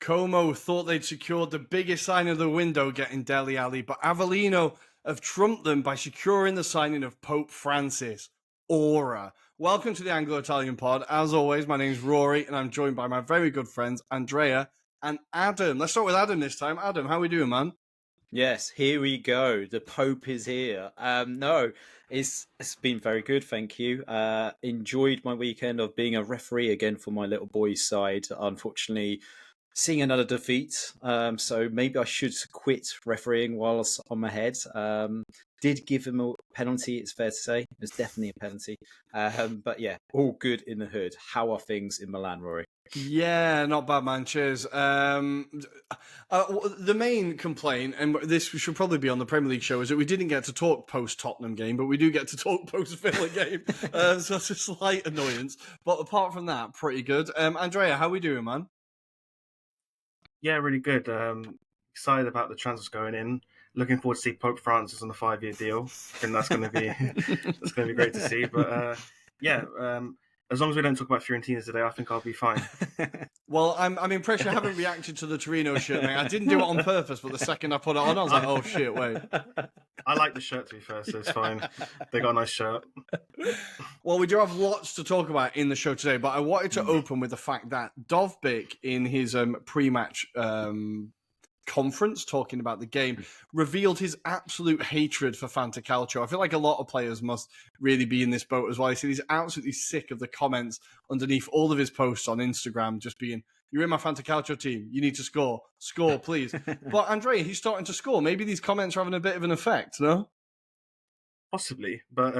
Como thought they'd secured the biggest signing of the window, getting Dele Alli, but Avellino have trumped them by securing the signing of Pope Francis. Aura. Welcome to the Anglo-Italian pod. As always, my name's Rory, and I'm joined by my very good friends, Andrea and Adam. Let's start with Adam this time. Adam, how are we doing, man? Yes, here we go. The Pope is here. No, it's been very good, thank you. Enjoyed my weekend of being a referee again for my little boy's side. Unfortunately, seeing another defeat. So maybe I should quit refereeing whilst on my head. Did give him a penalty, it's fair to say. It was definitely a penalty. But yeah, all good in the hood. How are things in Milan, Rory? Yeah, not bad, man. Cheers. The main complaint, and this should probably be on the Premier League show, is that we didn't get to talk post-Tottenham game, but we do get to talk post-Villa game. So that's a slight annoyance. But apart from that, pretty good. Andrea, how are we doing, man? Yeah, really good. Excited about the transfers going in. Looking forward to see Pope Francis on the 5-year deal. I think that's going to be great to see. But as long as we don't talk about Fiorentina today, I think I'll be fine. Well, I'm impressed you haven't reacted to the Torino shirt, mate. I didn't do it on purpose, but the second I put it on, I was like, oh shit, wait. I like the shirt, to be fair, so it's fine. They got a nice shirt. Well, we do have lots to talk about in the show today, but I wanted to open with the fact that Dovbyk, in his pre-match conference talking about the game, revealed his absolute hatred for Fantacalcio. I feel like a lot of players must really be in this boat as well. He said he's absolutely sick of the comments underneath all of his posts on Instagram just being, you're in my Fantacalcio team, you need to score, please. But Andrea, he's starting to score. Maybe these comments are having a bit of an effect, no? Possibly, but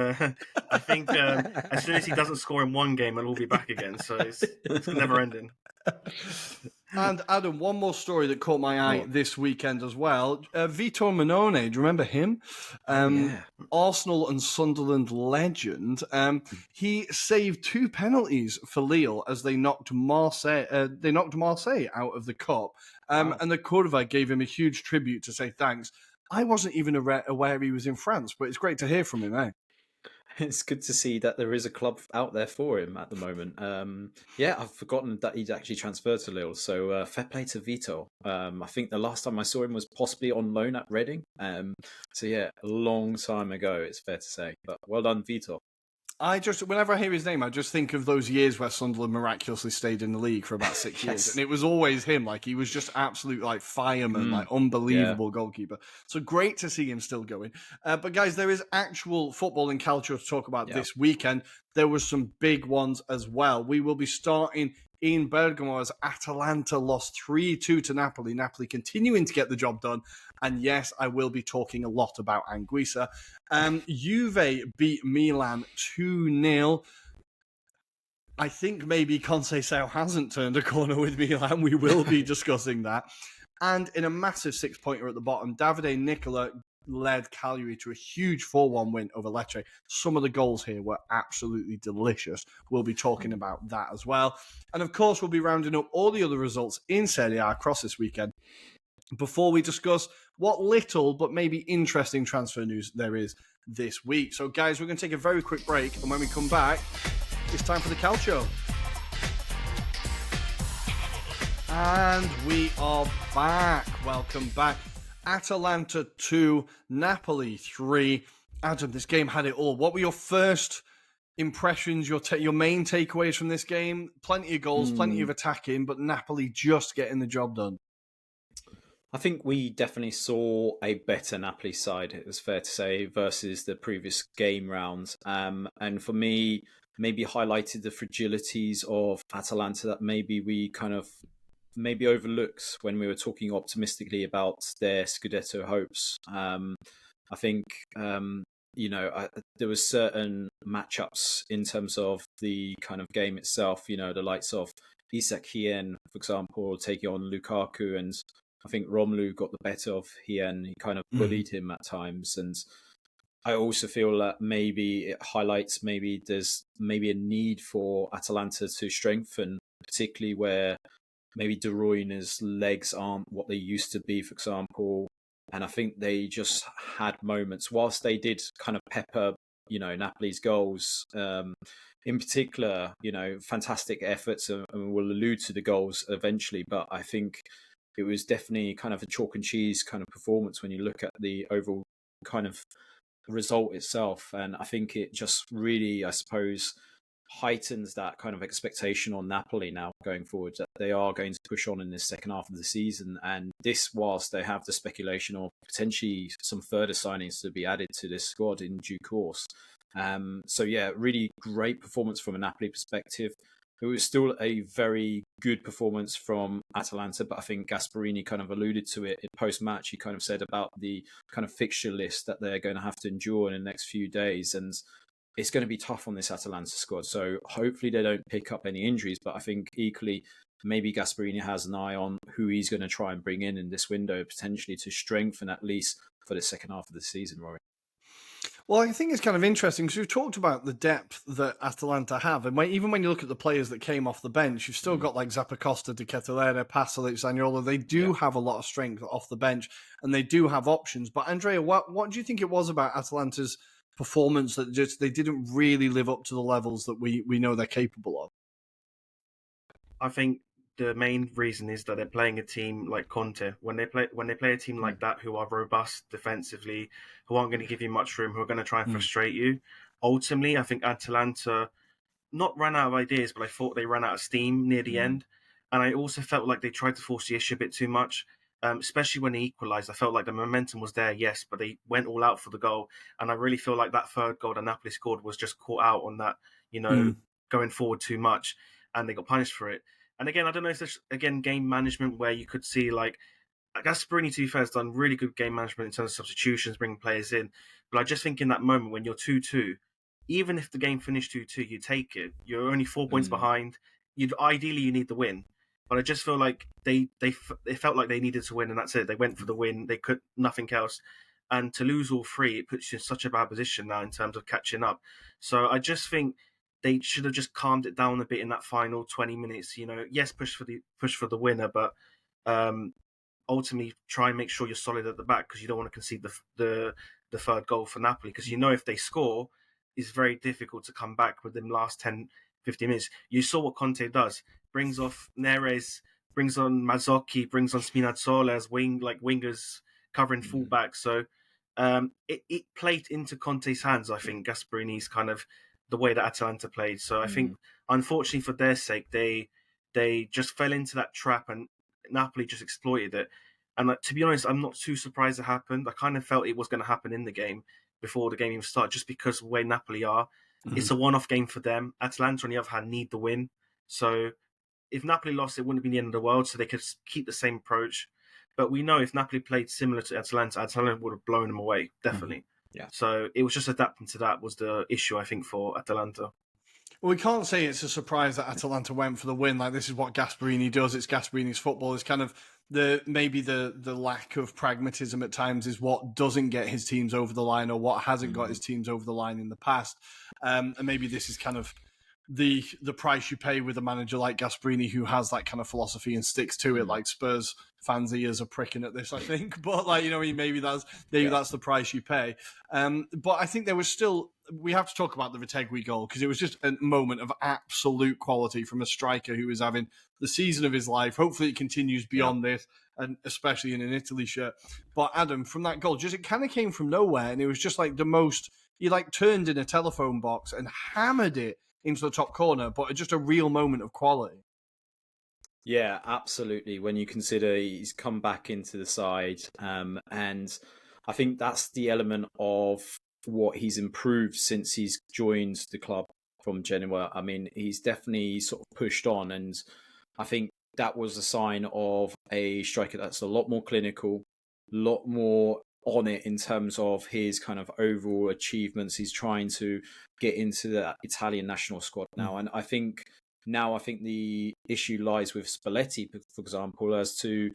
I think as soon as he doesn't score in one game, it'll all be back again, so it's never ending. And Adam, one more story that caught my eye this weekend as well. Vitor Minone, do you remember him? Arsenal and Sunderland legend. He saved 2 penalties for Lille as they knocked Marseille. Out of the cup, and the Curva gave him a huge tribute to say thanks. I wasn't even aware he was in France, but it's great to hear from him, eh? It's good to see that there is a club out there for him at the moment. I've forgotten that he'd actually transferred to Lille, so fair play to Vitor. I think the last time I saw him was possibly on loan at Reading. A long time ago, it's fair to say. But well done, Vitor. Whenever I hear his name, I just think of those years where Sunderland miraculously stayed in the league for about 6 years. And it was always him. Like, he was just absolute, like, fireman, like, unbelievable goalkeeper. So great to see him still going. But guys, there is actual football and culture to talk about this weekend. There was some big ones as well. We will be starting in Bergamo as Atalanta lost 3-2 to Napoli. Napoli continuing to get the job done. And yes, I will be talking a lot about Anguissa. Juve beat Milan 2-0. I think maybe Conceição hasn't turned a corner with Milan. We will be discussing that. And in a massive 6-pointer at the bottom, Davide Nicola led Cagliari to a huge 4-1 win over Lecce. Some of the goals here were absolutely delicious. We'll be talking about that as well. And of course, we'll be rounding up all the other results in Serie A across this weekend before we discuss what little but maybe interesting transfer news there is this week. So guys, we're going to take a very quick break, and when we come back, it's time for the Calcio. And we are back. Welcome back. Atalanta 2, Napoli 3. Adam, this game had it all. What were your first impressions, your main takeaways from this game? Plenty of goals, plenty of attacking, but Napoli just getting the job done. I think we definitely saw a better Napoli side, it was fair to say, versus the previous game round. And for me, maybe highlighted the fragilities of Atalanta that maybe we kind of overlooked when we were talking optimistically about their Scudetto hopes. I think, there was certain matchups in terms of the kind of game itself, the likes of Isak Hien, for example, taking on Lukaku, and I think Romelu got the better of Hien. He kind of bullied him at times. And I also feel that maybe it highlights there's a need for Atalanta to strengthen, particularly where maybe De Bruyne's legs aren't what they used to be, for example. And I think they just had moments, whilst they did kind of pepper, Napoli's goals. In particular, fantastic efforts, and we'll allude to the goals eventually, but I think it was definitely kind of a chalk and cheese kind of performance when you look at the overall kind of result itself. And I think it just really, I suppose, heightens that kind of expectation on Napoli now going forward, that they are going to push on in this second half of the season. And this, whilst they have the speculation of potentially some further signings to be added to this squad in due course. So yeah, really great performance from a Napoli perspective. It was still a very good performance from Atalanta, but I think Gasperini kind of alluded to it post-match. He kind of said about the kind of fixture list that they're going to have to endure in the next few days. And it's going to be tough on this Atalanta squad. So hopefully they don't pick up any injuries, but I think equally maybe Gasperini has an eye on who he's going to try and bring in this window, potentially to strengthen at least for the second half of the season, Rory. Well, I think it's kind of interesting because we've talked about the depth that Atalanta have. And even when you look at the players that came off the bench, you've still got like Zappacosta, De Ketelaere, Pasalic, Zaniolo. They do have a lot of strength off the bench and they do have options. But Andrea, what do you think it was about Atalanta's performance that just they didn't really live up to the levels that we know they're capable of? I think the main reason is that they're playing a team like Conte. When they play a team like that, who are robust defensively, who aren't going to give you much room, who are going to try and frustrate you. Ultimately, I think Atalanta not ran out of ideas, but I thought they ran out of steam near the end. And I also felt like they tried to force the issue a bit too much, especially when they equalised. I felt like the momentum was there, yes, but they went all out for the goal. And I really feel like that third goal that Napoli scored was just caught out on that, going forward too much, and they got punished for it. And again, I don't know if there's, game management where you could see, like, Gasperini, to be fair, has done really good game management in terms of substitutions, bringing players in. But I just think in that moment when you're 2-2, even if the game finished 2-2, you take it. You're only 4 points behind. Ideally, you need the win. But I just feel like they felt like they needed to win, and that's it. They went for the win. They could nothing else. And to lose all three, it puts you in such a bad position now in terms of catching up. So I just think they should have just calmed it down a bit in that final 20 minutes. Yes, push for the winner, but ultimately try and make sure you're solid at the back, because you don't want to concede the third goal for Napoli, because if they score, it's very difficult to come back within the last 10, 15 minutes. You saw what Conte does. Brings off Neres, brings on Mazzocchi, brings on Spinazzola as wingers covering fullback. So it played into Conte's hands, I think, Gasperini's kind of the way that Atalanta played. So I think, unfortunately for their sake, they just fell into that trap and Napoli just exploited it. And to be honest, I'm not too surprised it happened. I kind of felt it was going to happen in the game before the game even started, just because of the way Napoli are. It's a one-off game for them. Atalanta, on the other hand, need the win. So if Napoli lost, it wouldn't have been the end of the world, so they could keep the same approach. But we know if Napoli played similar to Atalanta would have blown them away, definitely. Yeah. So it was just adapting to that was the issue, I think, for Atalanta. Well, we can't say it's a surprise that Atalanta went for the win. Like, this is what Gasperini does. It's Gasperini's football. It's kind of the lack of pragmatism at times is what doesn't get his teams over the line, or what hasn't got his teams over the line in the past. And maybe this is kind of the price you pay with a manager like Gasperini, who has that kind of philosophy and sticks to it. Like, Spurs fans' ears are pricking at this, I think. But maybe that's the price you pay. But I think there was still, we have to talk about the Retegui goal, because it was just a moment of absolute quality from a striker who is having the season of his life. Hopefully it continues beyond this, and especially in an Italy shirt. But Adam, from that goal, it kind of came from nowhere, and it was just like the most, he turned in a telephone box and hammered it into the top corner, but just a real moment of quality. Yeah, absolutely. When you consider he's come back into the side, and I think that's the element of what he's improved since he's joined the club from Genoa. I mean, he's definitely sort of pushed on, and I think that was a sign of a striker that's a lot more clinical, a lot more on it in terms of his kind of overall achievements. He's trying to get into the Italian national squad now. And I think the issue lies with Spalletti, for example, as to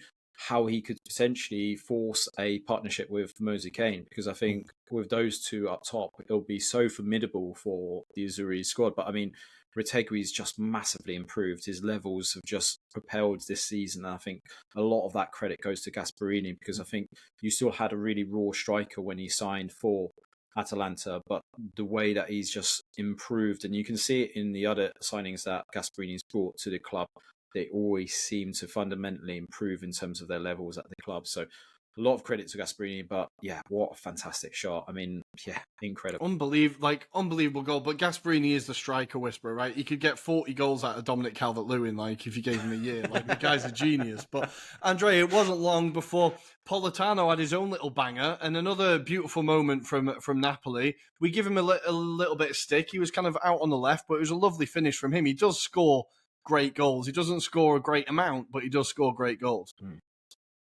how he could potentially force a partnership with Moise Kean, because I think with those two up top, it'll be so formidable for the Azzurri squad. But I mean, Retegui's just massively improved. His levels have just propelled this season. And I think a lot of that credit goes to Gasperini, because I think you still had a really raw striker when he signed for Atalanta, but the way that he's just improved, and you can see it in the other signings that Gasperini's brought to the club, they always seem to fundamentally improve in terms of their levels at the club. So a lot of credit to Gasperini, but yeah, what a fantastic shot. I mean, yeah, incredible. Unbelievable goal. But Gasperini is the striker whisperer, right? He could get 40 goals out of Dominic Calvert-Lewin, like, if you gave him a year. Like, the guy's a genius. But, Andrea, it wasn't long before Politano had his own little banger, and another beautiful moment from Napoli. We give him a little bit of stick. He was kind of out on the left, but it was a lovely finish from him. He does score great goals. He doesn't score a great amount, but he does score great goals.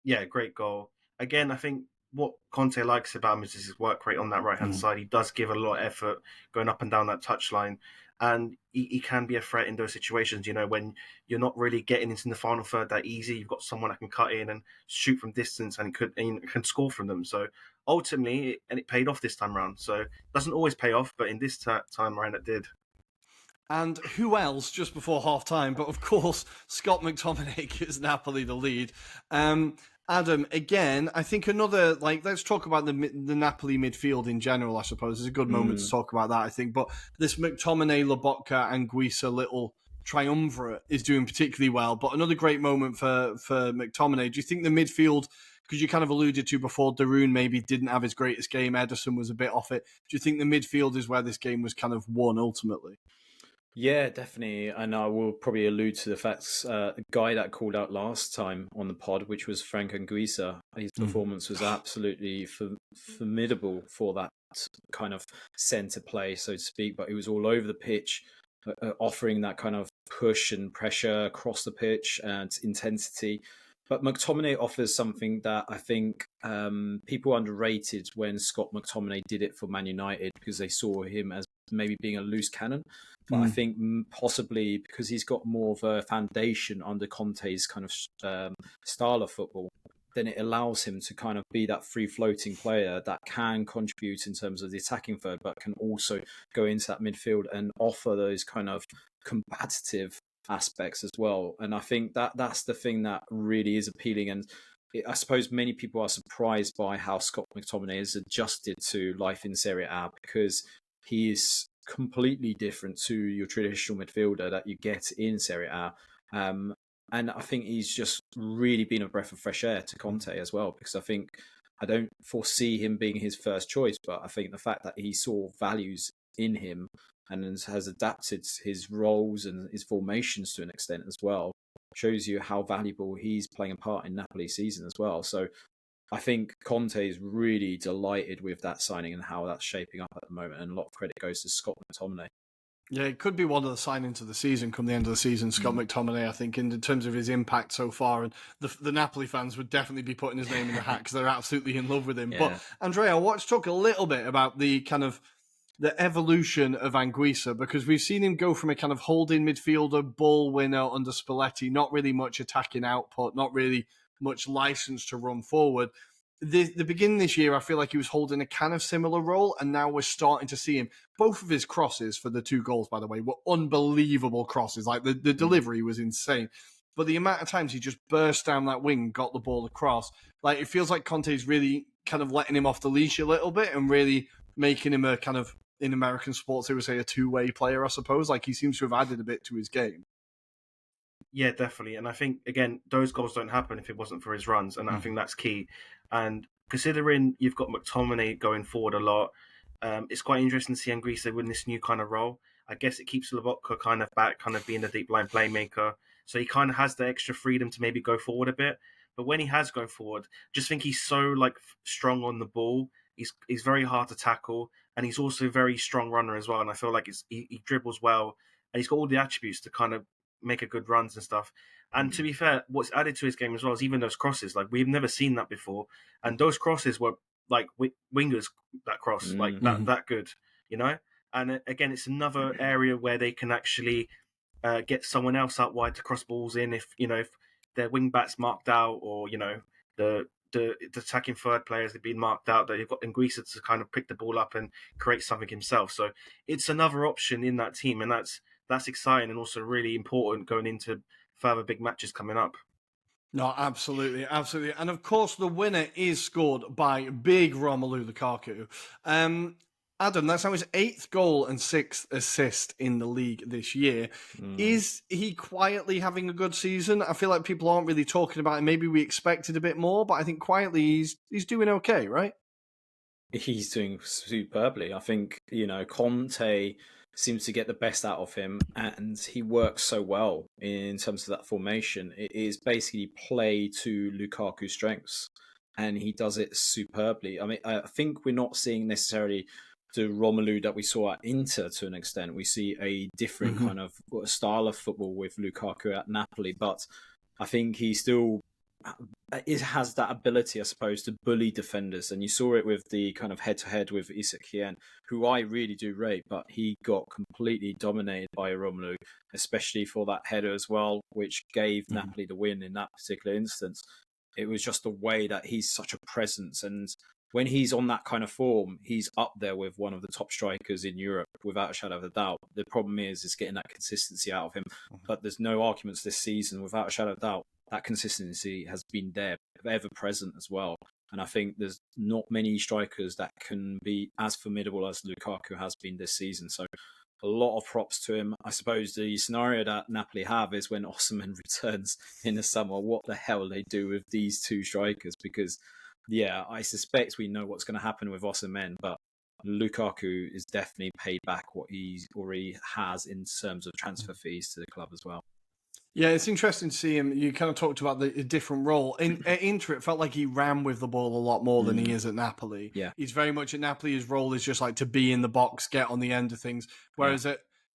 Yeah, great goal. Again, I think what Conte likes about him is his work rate on that right-hand side. He does give a lot of effort going up and down that touchline, and he can be a threat in those situations, when you're not really getting into the final third that easy. You've got someone that can cut in and shoot from distance and can score from them. So ultimately, it paid off this time around. So it doesn't always pay off, but in this time around it did. And who else just before half-time? But of course, Scott McTominay gives Napoli the lead. Adam, again, I think another, let's talk about the Napoli midfield in general, I suppose. It's a good moment to talk about that, I think. But this McTominay, Lobotka, and Guisa little triumvirate is doing particularly well. But another great moment for McTominay. Do you think the midfield, because you kind of alluded to before, Darun maybe didn't have his greatest game, Ederson was a bit off it. Do you think the midfield is where this game was kind of won ultimately? Yeah, definitely. And I will probably allude to the facts. The guy that called out last time on the pod, which was Frank Anguissa, his performance was absolutely formidable for that kind of centre play, so to speak. But he was all over the pitch, offering that kind of push and pressure across the pitch and intensity. But McTominay offers something that I think people underrated when Scott McTominay did it for Man United, because they saw him as maybe being a loose cannon. But I think possibly because he's got more of a foundation under Conte's kind of style of football, then it allows him to kind of be that free-floating player that can contribute in terms of the attacking third, but can also go into that midfield and offer those kind of combative aspects as well. And I think that's the thing that really is appealing. And I suppose many people are surprised by how Scott McTominay has adjusted to life in Serie A, because he is completely different to your traditional midfielder that you get in Serie A. And I think he's just really been a breath of fresh air to Conte as well, because I don't foresee him being his first choice, but I think the fact that he saw values in him and has adapted his roles and his formations to an extent as well shows you how valuable he's playing a part in Napoli's season as well. So I think Conte is really delighted with that signing and how that's shaping up at the moment, and a lot of credit goes to Scott McTominay. Yeah, it could be one of the signings of the season come the end of the season, Scott McTominay, I think, in terms of his impact so far. And the Napoli fans would definitely be putting his name in the hat because they're absolutely in love with him. Yeah. But, Andrea, I want to talk a little bit about the kind of the evolution of Anguissa, because we've seen him go from a kind of holding midfielder, ball winner under Spalletti, not really much attacking output, not really much license to run forward. The beginning of this year, I feel like he was holding a kind of similar role, and now we're starting to see him. Both of his crosses for the 2 goals, by the way, were unbelievable crosses. Like, the delivery was insane. But the amount of times he just burst down that wing, got the ball across, like, it feels like Conte's really kind of letting him off the leash a little bit and really making him a kind of, in American sports, they would say a two-way player, I suppose. Like, he seems to have added a bit to his game. Yeah, definitely. And I think, again, those goals don't happen if it wasn't for his runs. And I think that's key. And considering you've got McTominay going forward a lot, it's quite interesting to see Anguissa win this new kind of role. I guess it keeps Lobotka kind of back, kind of being the deep line playmaker. So he kind of has the extra freedom to maybe go forward a bit. But when he has gone forward, just think he's so strong on the ball. He's very hard to tackle. And he's also a very strong runner as well. And I feel like he dribbles well. And he's got all the attributes to kind of make a good runs and stuff. And to be fair, what's added to his game as well is even those crosses. Like, we've never seen that before. And those crosses were like wingers that cross, that good, And again, it's another area where they can actually get someone else out wide to cross balls in if their wing backs marked out, or, the attacking third players have been marked out, that you've got Anguissa to kind of pick the ball up and create something himself. So it's another option in that team, and that's exciting and also really important going into further big matches coming up. No, absolutely, absolutely. And of course, the winner is scored by big Romelu Lukaku. Adam, that's now his 8th goal and 6th assist in the league this year. Is he quietly having a good season? I feel like people aren't really talking about it. Maybe we expected a bit more, but I think quietly he's doing okay, right? He's doing superbly. I think, Conte seems to get the best out of him, and he works so well in terms of that formation. It is basically play to Lukaku's strengths, and he does it superbly. I mean, I think we're not seeing necessarily the Romelu that we saw at Inter to an extent. We see a different kind of style of football with Lukaku at Napoli, but I think he still has that ability, I suppose, to bully defenders. And you saw it with the kind of head-to-head with Isak, who I really do rate, but he got completely dominated by Romelu, especially for that header as well, which gave Napoli the win in that particular instance. It was just the way that he's such a presence, and when he's on that kind of form, he's up there with one of the top strikers in Europe, without a shadow of a doubt. The problem is getting that consistency out of him. But there's no arguments this season, without a shadow of a doubt. That consistency has been there, ever present as well. And I think there's not many strikers that can be as formidable as Lukaku has been this season. So a lot of props to him. I suppose the scenario that Napoli have is when Osimhen returns in the summer, what the hell they do with these two strikers? Because, yeah, I suspect we know what's going to happen with Osimhen, but Lukaku is definitely paid back what he already has in terms of transfer fees to the club as well. Yeah, it's interesting to see him. You kind of talked about the different role. At Inter, it felt like he ran with the ball a lot more than he is at Napoli. Yeah. He's very much at Napoli. His role is just like to be in the box, get on the end of things. Whereas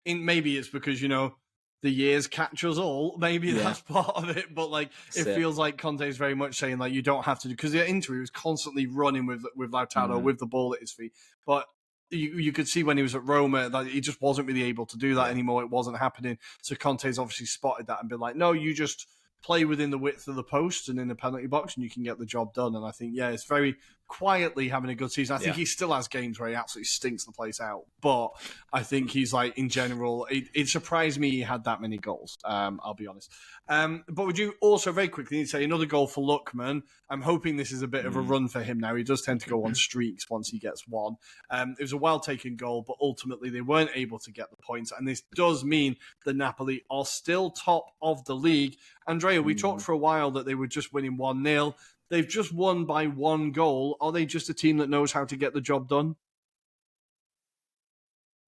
maybe it's because, the years catch us all. Maybe that's part of it. But it feels like Conte is very much saying you don't have to do, because at Inter he was constantly running with Lautaro with the ball at his feet. But you could see when he was at Roma that he just wasn't really able to do that anymore. It wasn't happening. So Conte's obviously spotted that and been like, no, you just play within the width of the post and in the penalty box and you can get the job done. And I think, it's very quietly having a good season. I think he still has games where he absolutely stinks the place out. But I think he's in general, it surprised me he had that many goals, I'll be honest. But would you also very quickly need to say another goal for Lookman? I'm hoping this is a bit of a run for him now. He does tend to go on streaks once he gets one. It was a well-taken goal, but ultimately they weren't able to get the points. And this does mean that Napoli are still top of the league. Andrea, we talked for a while that they were just winning 1-0. They've just won by 1 goal. Are they just a team that knows how to get the job done?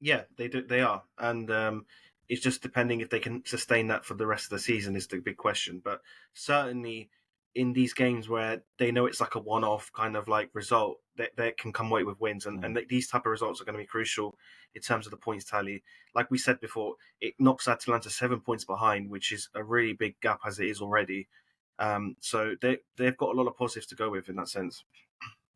Yeah, they do. They are. And it's just depending if they can sustain that for the rest of the season is the big question. But certainly in these games where they know it's like a one-off kind of result, they can come away with wins. And these type of results are going to be crucial in terms of the points tally. Like we said before, it knocks Atalanta 7 points behind, which is a really big gap as it is already. So they've got a lot of positives to go with in that sense.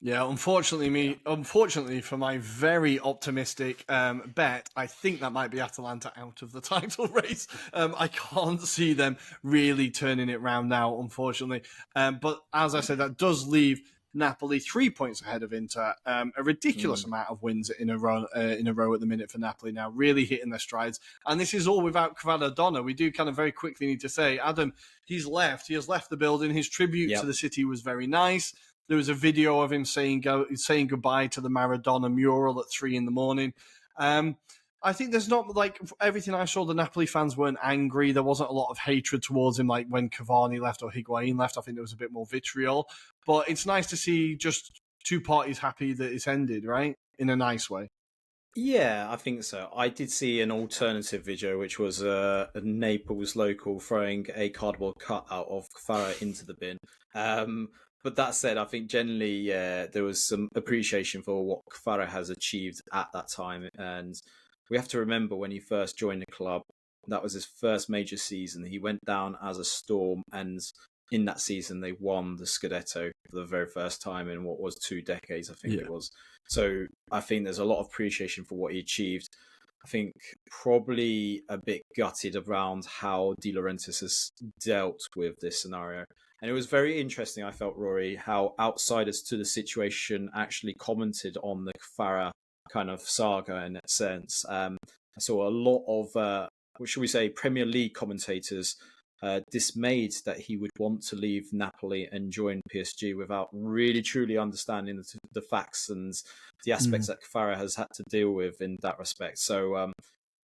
Yeah, unfortunately for my very optimistic bet, I think that might be Atalanta out of the title race. I can't see them really turning it round now, unfortunately. But as I said, that does leave Napoli 3 points ahead of Inter. A ridiculous amount of wins in a row at the minute for Napoli now, really hitting their strides. And this is all without Kvara. We do kind of very quickly need to say, Adam, he has left the building. His tribute to the city was very nice. There was a video of him saying goodbye to the Maradona mural at 3 a.m. I think there's not, everything I saw, the Napoli fans weren't angry. There wasn't a lot of hatred towards him, like when Cavani left or Higuain left. I think there was a bit more vitriol. But it's nice to see just two parties happy that it's ended, right? In a nice way. Yeah, I think so. I did see an alternative video, which was a Naples local throwing a cardboard cutout of Farah into the bin. But that said, I think generally there was some appreciation for what Farah has achieved at that time. And we have to remember when he first joined the club, that was his first major season. He went down as a storm, and in that season they won the Scudetto for the very first time in what was 2 decades, I think it was. So I think there's a lot of appreciation for what he achieved. I think probably a bit gutted around how De Laurentiis has dealt with this scenario. And it was very interesting, I felt, Rory, how outsiders to the situation actually commented on the Farah kind of saga in that sense. I saw a lot of, what should we say, Premier League commentators dismayed that he would want to leave Napoli and join PSG without really truly understanding the facts and the aspects that Farah has had to deal with in that respect. So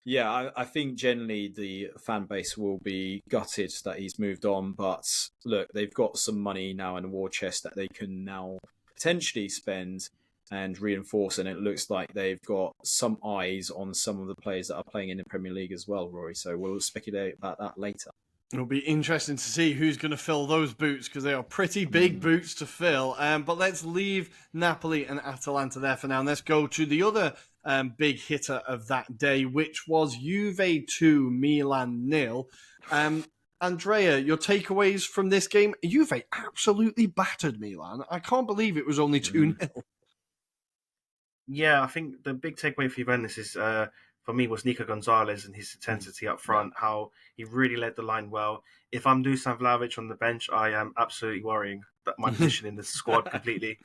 yeah, I think generally the fan base will be gutted that he's moved on. But look, they've got some money now in the war chest that they can now potentially spend and reinforce. And it looks like they've got some eyes on some of the players that are playing in the Premier League as well, Rory. So we'll speculate about that later. It'll be interesting to see who's going to fill those boots because they are pretty big boots to fill. But let's leave Napoli and Atalanta there for now. And let's go to the other big hitter of that day, which was Juve 2, Milan 0. Andrea, your takeaways from this game? Juve absolutely battered Milan. I can't believe it was only 2-0. Yeah, I think the big takeaway for Juventus is, for me, was Nico Gonzalez and his intensity up front, how he really led the line well. If I'm Dusan Vlahovic on the bench, I am absolutely worrying that my position in the squad completely,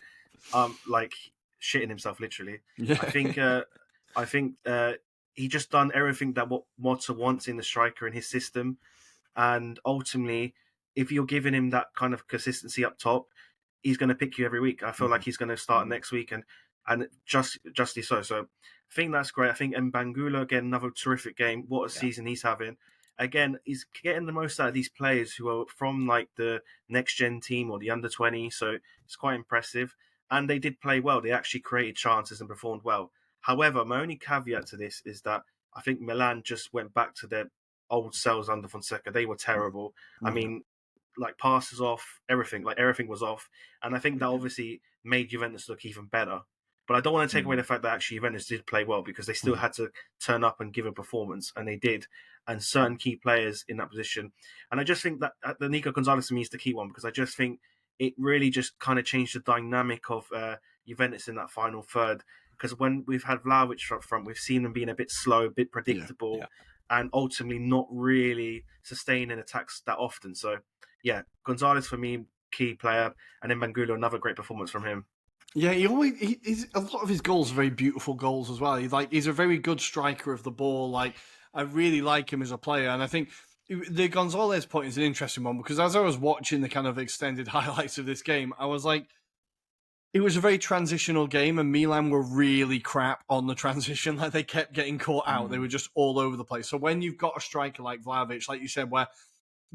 like shitting himself literally. Yeah. I think he just done everything that what Motta wants in the striker in his system, and ultimately, if you're giving him that kind of consistency up top, he's going to pick you every week. I feel like he's going to start next week and justly so. So I think that's great. I think Mbangula, again, another terrific game. What a season he's having. Again, he's getting the most out of these players who are from like the next gen team or the under 20. So it's quite impressive. And they did play well. They actually created chances and performed well. However, my only caveat to this is that I think Milan just went back to their old selves under Fonseca. They were terrible. I mean, like passes off, everything was off. And I think that obviously made Juventus look even better. But I don't want to take away the fact that actually Juventus did play well because they still had to turn up and give a performance, and they did. And certain key players in that position. And I just think that the Nico Gonzalez to me is the key one because I just think it really just kind of changed the dynamic of Juventus in that final third. Because when we've had Vlahovic up front, we've seen them being a bit slow, a bit predictable, and ultimately not really sustaining attacks that often. So, yeah, Gonzalez for me, key player, and then Mbangula, another great performance from him. Yeah, he's a lot of his goals are very beautiful goals as well. He's a very good striker of the ball. Like, I really like him as a player, and I think the Gonzalez point is an interesting one because as I was watching the kind of extended highlights of this game, I was like, it was a very transitional game, and Milan were really crap on the transition. Like, they kept getting caught out. They were just all over the place. So when you've got a striker like Vlahovic, like you said, where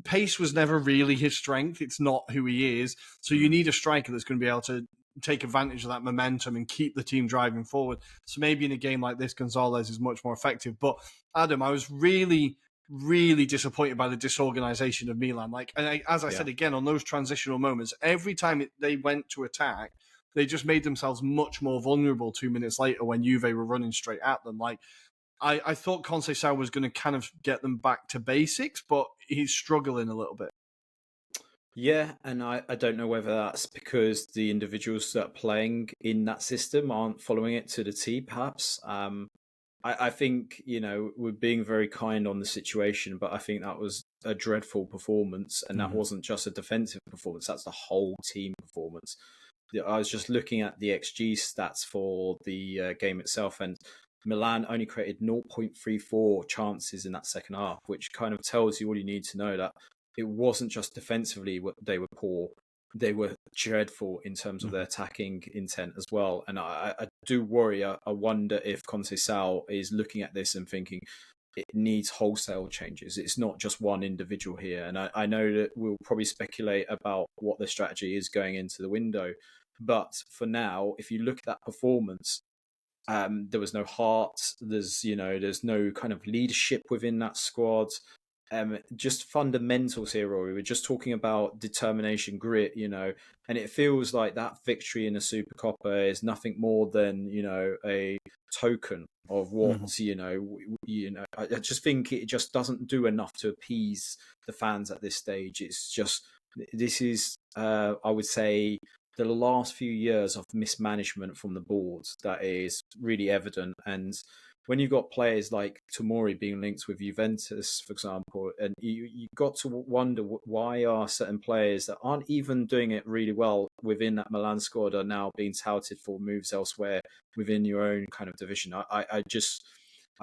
pace was never really his strength, it's not who he is. So you need a striker that's going to be able to take advantage of that momentum and keep the team driving forward. So maybe in a game like this, Gonzalez is much more effective. But Adam, I was really, really disappointed by the disorganization of Milan. Like, and as I said again, on those transitional moments, every time they went to attack, they just made themselves much more vulnerable 2 minutes later when Juve were running straight at them. Like, I thought Conceição was going to kind of get them back to basics, but he's struggling a little bit. Yeah, and I don't know whether that's because the individuals that are playing in that system aren't following it to the T, perhaps. I think, we're being very kind on the situation, but I think that was a dreadful performance, and that wasn't just a defensive performance, that's the whole team performance. I was just looking at the XG stats for the game itself, and Milan only created 0.34 chances in that second half, which kind of tells you all you need to know that it wasn't just defensively they were poor, they were dreadful in terms of their attacking intent as well. And I do worry, I wonder if Conceição is looking at this and thinking it needs wholesale changes. It's not just one individual here. And I know that we'll probably speculate about what the strategy is going into the window. But for now, if you look at that performance, there was no heart. There's no kind of leadership within that squad. Just fundamentals here, Rory. We're just talking about determination, grit, and it feels like that victory in the Supercoppa is nothing more than, a token of what, I just think it just doesn't do enough to appease the fans at this stage. It's just, this is, I would say, the last few years of mismanagement from the board that is really evident. And when you've got players like Tomori being linked with Juventus, for example, and you got to wonder why are certain players that aren't even doing it really well within that Milan squad are now being touted for moves elsewhere within your own kind of division. I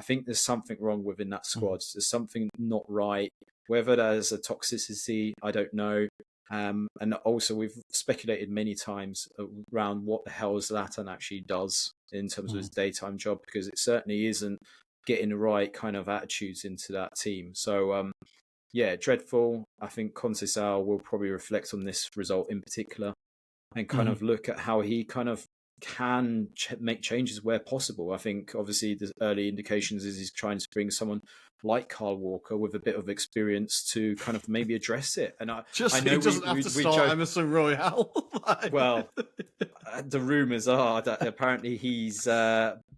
think there's something wrong within that squad. There's something not right. Whether there's a toxicity, I don't know. And also, we've speculated many times around what the hell Zlatan actually does in terms of his daytime job, because it certainly isn't getting the right kind of attitudes into that team. So, yeah, dreadful. I think Conceição will probably reflect on this result in particular and kind of look at how he kind of can make changes where possible. I think obviously the early indications is he's trying to bring someone like Kyle Walker with a bit of experience to kind of maybe address it. And I know he doesn't have to start Emerson Royale. Well, the rumours are that apparently he's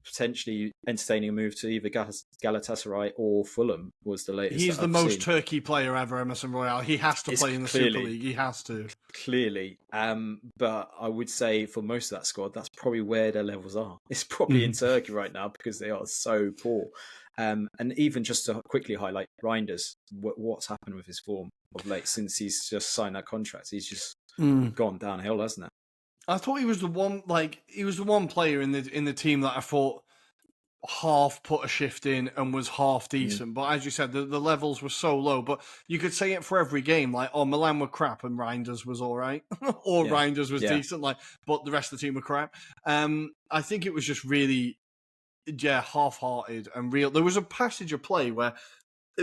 potentially entertaining a move to either Galatasaray or Fulham was the latest. He's the most Turkey player ever, Emerson Royale. He has to play in the Super League. He has to. Clearly. But I would say for most of that squad, that's probably where their levels are. It's probably in Turkey right now because they are so poor. And even just to quickly highlight Reinders, what's happened with his form of late since he's just signed that contract? He's just gone downhill, hasn't it? I thought he was the one player in the team that I thought half put a shift in and was half decent. But as you said, the levels were so low. But you could say it for every game, like, oh, Milan were crap and Reinders was all right, or Reinders was decent, like, but the rest of the team were crap. I think it was just really, half-hearted and real. There was a passage of play where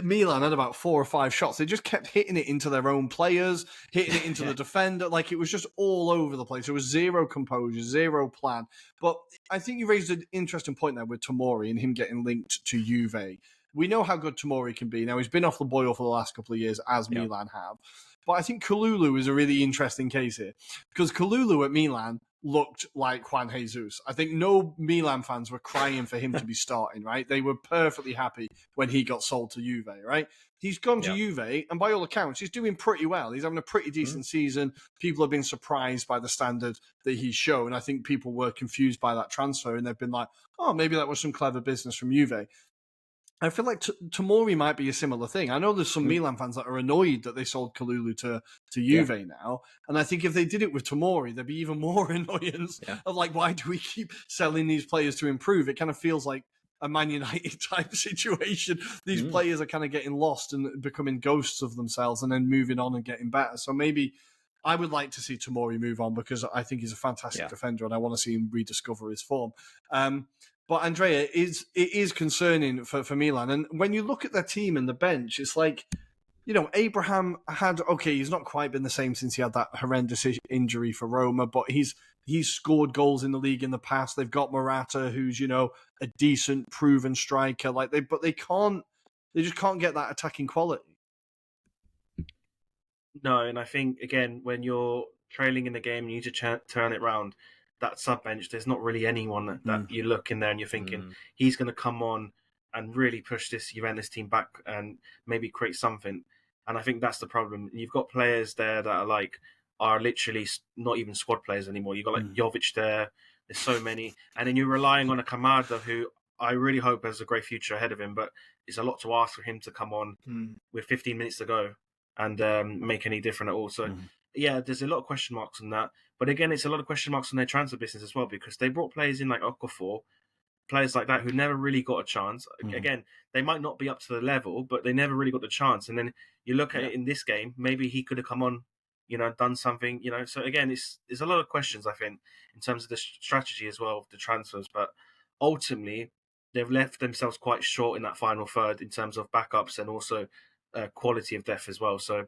Milan had about 4 or 5 shots. They just kept hitting it into their own players, hitting it into the defender. Like, it was just all over the place. There was zero composure, zero plan. But I think you raised an interesting point there with Tomori and him getting linked to Juve. We know how good Tomori can be. Now, he's been off the boil for the last couple of years, as Milan have. But I think Kalulu is a really interesting case here. Because Kalulu at Milan looked like Juan Jesus. I think no Milan fans were crying for him to be starting, right? They were perfectly happy when he got sold to Juve, right? He's gone to Juve, and by all accounts, he's doing pretty well. He's having a pretty decent season. People have been surprised by the standard that he's shown. I think people were confused by that transfer, and they've been like, oh, maybe that was some clever business from Juve. I feel like Tomori might be a similar thing. I know there's some Milan fans that are annoyed that they sold Kalulu to Juve now. And I think if they did it with Tomori, there'd be even more annoyance of like, why do we keep selling these players to improve? It kind of feels like a Man United type situation. These players are kind of getting lost and becoming ghosts of themselves and then moving on and getting better. So maybe I would like to see Tomori move on because I think he's a fantastic defender and I want to see him rediscover his form. But Andrea, it is concerning for Milan. And when you look at their team and the bench, it's like, you know, Abraham he's not quite been the same since he had that horrendous injury for Roma, but he's scored goals in the league in the past. They've got Morata, who's, you know, a decent, proven striker. But they just can't get that attacking quality. No, and I think, again, when you're trailing in the game, you need to turn it around. That sub bench, there's not really anyone that you look in there and you're thinking he's going to come on and really push this Juventus team back and maybe create something. And I think that's the problem. You've got players there that are literally not even squad players anymore. You've got like Jovic there. There's so many. And then you're relying on a Kamada who I really hope has a great future ahead of him, but it's a lot to ask for him to come on with 15 minutes to go and make any difference at all. So, there's a lot of question marks on that. But again, it's a lot of question marks on their transfer business as well, because they brought players in like Okafor, players like that who never really got a chance. Again, they might not be up to the level, but they never really got the chance. And then you look at it in this game, maybe he could have come on, you know, done something, you know. So again, there's a lot of questions, I think, in terms of the strategy as well of the transfers. But ultimately, they've left themselves quite short in that final third in terms of backups and also quality of depth as well. So,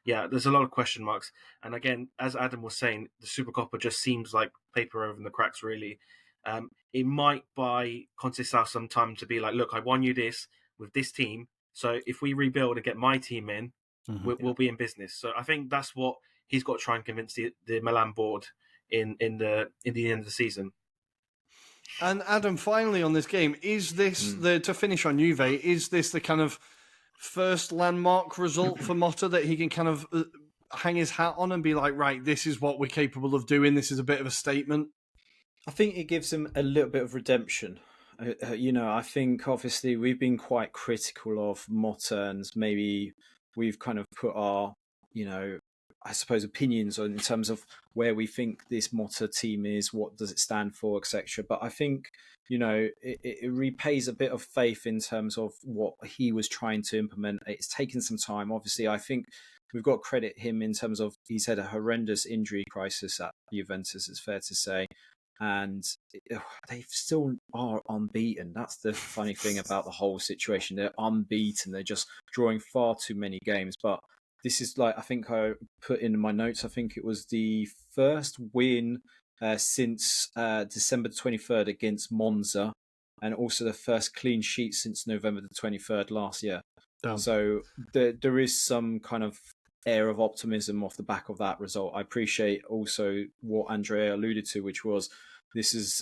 yeah, there's a lot of question marks. And again, as Adam was saying, the Supercoppa just seems like paper over the cracks, really. It might buy Conceição some time to be like, look, I won you this with this team. So if we rebuild and get my team in, we'll be in business. So I think that's what he's got to try and convince the Milan board in the end of the season. And Adam, finally on this game, is this to finish on Juve? Is this the kind of first landmark result for Motta that he can kind of hang his hat on and be like, right, this is what we're capable of doing. This is a bit of a statement. I think it gives him a little bit of redemption. You know, I think obviously we've been quite critical of Motta and maybe we've kind of put our, you know, I suppose, opinions on in terms of where we think this Motta team is, what does it stand for, etc. But I think, it repays a bit of faith in terms of what he was trying to implement. It's taken some time. Obviously, I think we've got to credit him in terms of he's had a horrendous injury crisis at Juventus, it's fair to say. And they still are unbeaten. That's the funny thing about the whole situation. They're unbeaten. They're just drawing far too many games. But this is I think I put in my notes, I think it was the first win since December 23rd against Monza, and also the first clean sheet since November the 23rd last year. Damn. So there is some kind of air of optimism off the back of that result. I appreciate also what Andrea alluded to, which was this is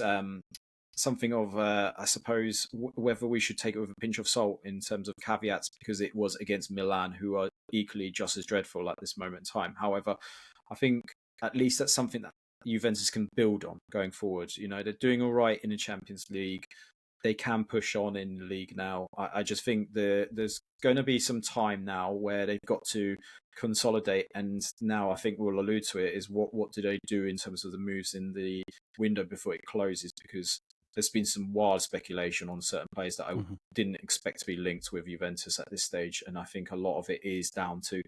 something of, I suppose, whether we should take it with a pinch of salt in terms of caveats, because it was against Milan, who are equally just as dreadful at this moment in time. However, I think at least that's something that Juventus can build on going forward. They're doing all right in the Champions League. They can push on in the league now. I just think there's going to be some time now where they've got to consolidate, and now I think we'll allude to it, is what do they do in terms of the moves in the window before it closes, because there's been some wild speculation on certain players that I didn't expect to be linked with Juventus at this stage, and I think a lot of it is down to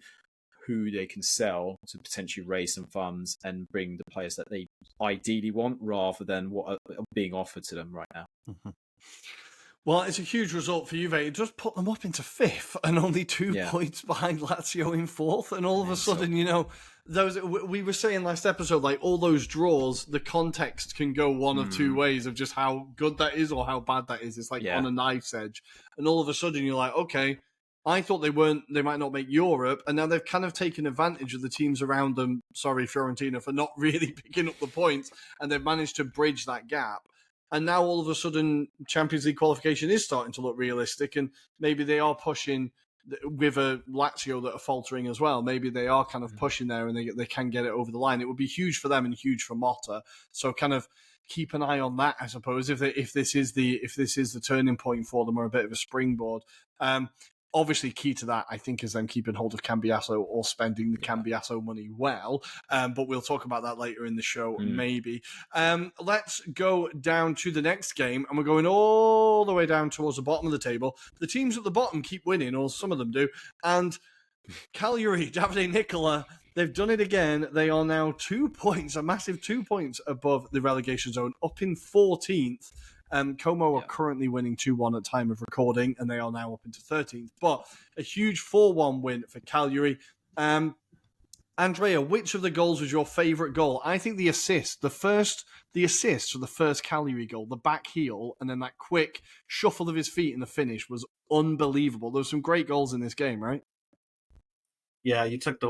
who they can sell to potentially raise some funds and bring the players that they ideally want, rather than what are being offered to them right now. Well, it's a huge result for Juve. It just put them up into fifth and only 2 points behind Lazio in fourth. And all of a sudden, those we were saying last episode, like all those draws, the context can go one of two ways of just how good that is or how bad that is. It's like on a knife's edge. And all of a sudden, you're like, okay, I thought they might not make Europe, and now they've kind of taken advantage of the teams around them. Sorry, Fiorentina, for not really picking up the points, and they've managed to bridge that gap. And now all of a sudden, Champions League qualification is starting to look realistic, and maybe they are pushing with a Lazio that are faltering as well. Maybe they are kind of pushing there, and they can get it over the line. It would be huge for them and huge for Motta. So kind of keep an eye on that, I suppose, if this is the turning point for them, or a bit of a springboard. Obviously, key to that, I think, is them keeping hold of Cambiasso or spending the Cambiasso money well. But we'll talk about that later in the show, maybe. Let's go down to the next game, and we're going all the way down towards the bottom of the table. The teams at the bottom keep winning, or some of them do. And Cagliari, Davide Nicola, they've done it again. They are now 2 points, a massive 2 points above the relegation zone, up in 14th. Como are currently winning 2-1 at time of recording, and they are now up into 13th. But a huge 4-1 win for Cagliari. Andrea, which of the goals was your favourite goal? I think the assist for the first Cagliari goal, the back heel, and then that quick shuffle of his feet in the finish was unbelievable. There were some great goals in this game, right? Yeah, you took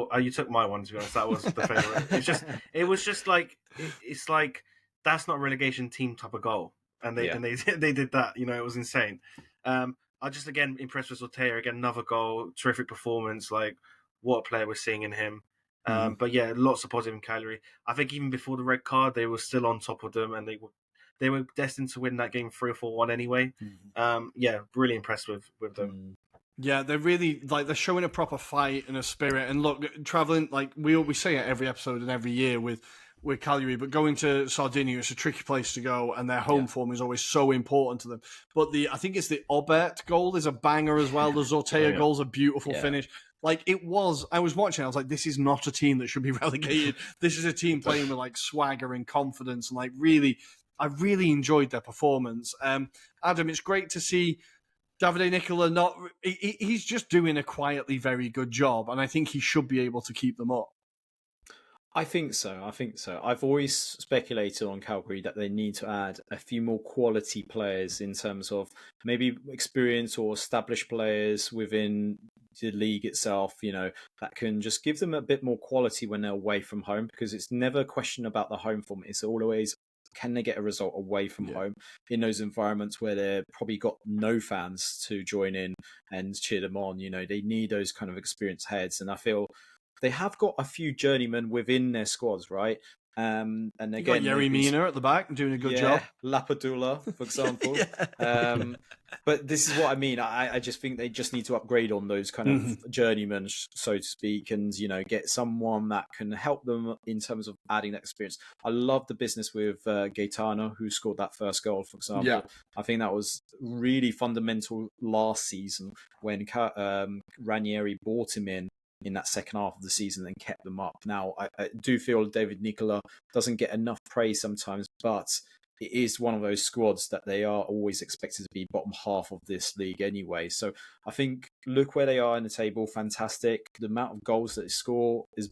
my one, to be honest. That was the favourite. It was just like it's like that's not a relegation team type of goal. And they did that, it was insane. I just, again, impressed with Ortega. Again, another goal, terrific performance. Like, what a player we're seeing in him. But yeah, lots of positive in Cagliari. I think even before the red card, they were still on top of them, and they were destined to win that game 3-4-1 anyway. Yeah, really impressed with them. Yeah, they're really, they're showing a proper fight and a spirit. And look, traveling, we say it every episode and every year with Cagliari, but going to Sardinia, it's a tricky place to go, and their home form is always so important to them. But I think it's the Obert goal is a banger as well. The Zortea goal's a beautiful finish. I was watching, I was like, this is not a team that should be relegated. This is a team playing with swagger and confidence, and I really enjoyed their performance. Adam, it's great to see Davide Nicola he's just doing a quietly very good job, and I think he should be able to keep them up. I think so. I've always speculated on Cagliari that they need to add a few more quality players in terms of maybe experience or established players within the league itself, that can just give them a bit more quality when they're away from home, because it's never a question about the home form. It's always, can they get a result away from home in those environments where they've probably got no fans to join in and cheer them on? They need those kind of experienced heads. And I feel they have got a few journeymen within their squads, right? And You again, got Yerry Mina at the back doing a good job. Lapadula, for example. But this is what I mean. I just think they just need to upgrade on those kind of journeymen, so to speak, and get someone that can help them in terms of adding that experience. I love the business with Gaetano, who scored that first goal, for example. Yeah. I think that was really fundamental last season when Ranieri brought him in that second half of the season and kept them up. Now, I do feel David Nicola doesn't get enough praise sometimes, but it is one of those squads that they are always expected to be bottom half of this league anyway. So I think look where they are in the table, fantastic. The amount of goals that they score is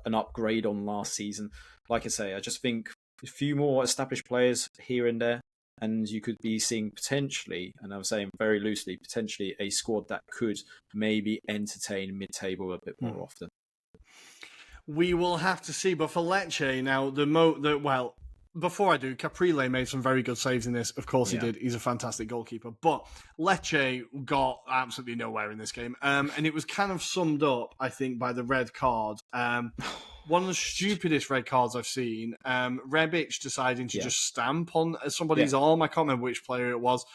an upgrade on last season. Like I say, I just think a few more established players here and there, and you could be seeing potentially, and I'm saying very loosely, potentially a squad that could maybe entertain mid-table a bit more often. We will have to see. But for Lecce now, before I do, Caprile made some very good saves in this. Of course he did. He's a fantastic goalkeeper. But Lecce got absolutely nowhere in this game. And it was kind of summed up, I think, by the red card. One of the stupidest red cards I've seen. Rebic deciding to just stamp on somebody's arm. I can't remember which player it was.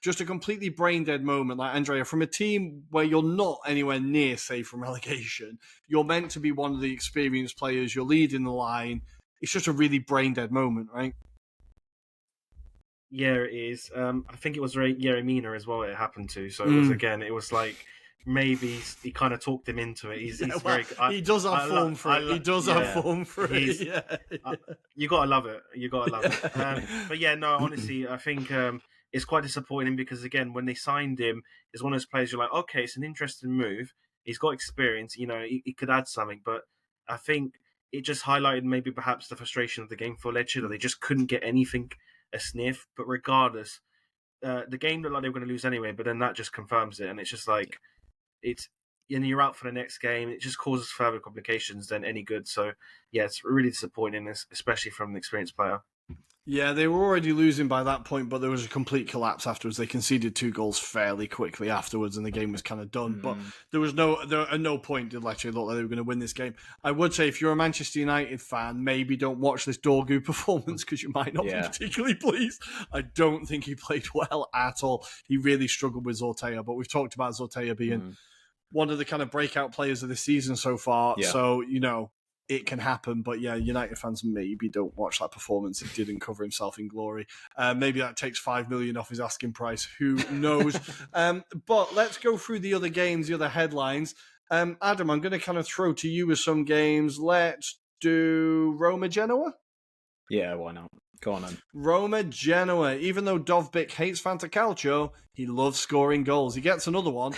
Just a completely brain-dead moment. Like, Andrea, from a team where you're not anywhere near safe from relegation, you're meant to be one of the experienced players. You're leading the line. It's just a really brain-dead moment, right? Yeah, it is. I think it was Yerry Mina as well it happened to. So it was like maybe he kind of talked him into it. He's very good. He does have form for it. He does have form for it. You got to love it. You got to love it. But yeah, no, honestly, I think it's quite disappointing because, again, when they signed him, it's one of those players you're like, okay, it's an interesting move. He's got experience. He could add something. But I think it just highlighted maybe perhaps the frustration of the game for Lecce, that they just couldn't get anything a sniff. But regardless, the game looked like they were going to lose anyway, but then that just confirms it. And it's just like, you're out for the next game. It just causes further complications than any good. So, yeah, it's really disappointing, especially from an experienced player. Yeah, they were already losing by that point, but there was a complete collapse afterwards. They conceded 2 goals fairly quickly afterwards, and the game was kind of done. But at no point did Lecce look like they were going to win this game. I would say if you're a Manchester United fan, maybe don't watch this Dorgu performance because you might not be particularly pleased. I don't think he played well at all. He really struggled with Zortea, but we've talked about Zortea being one of the kind of breakout players of the season so far. Yeah. So, it can happen, but yeah, United fans maybe don't watch that performance. He didn't cover himself in glory. Maybe that takes 5 million off his asking price. Who knows? But let's go through the other games, the other headlines. Adam, I'm going to kind of throw to you with some games. Let's do Roma-Genoa. Yeah, why not? Go on then. Roma-Genoa. Even though Dovbyk hates Fantacalcio, he loves scoring goals. He gets another one.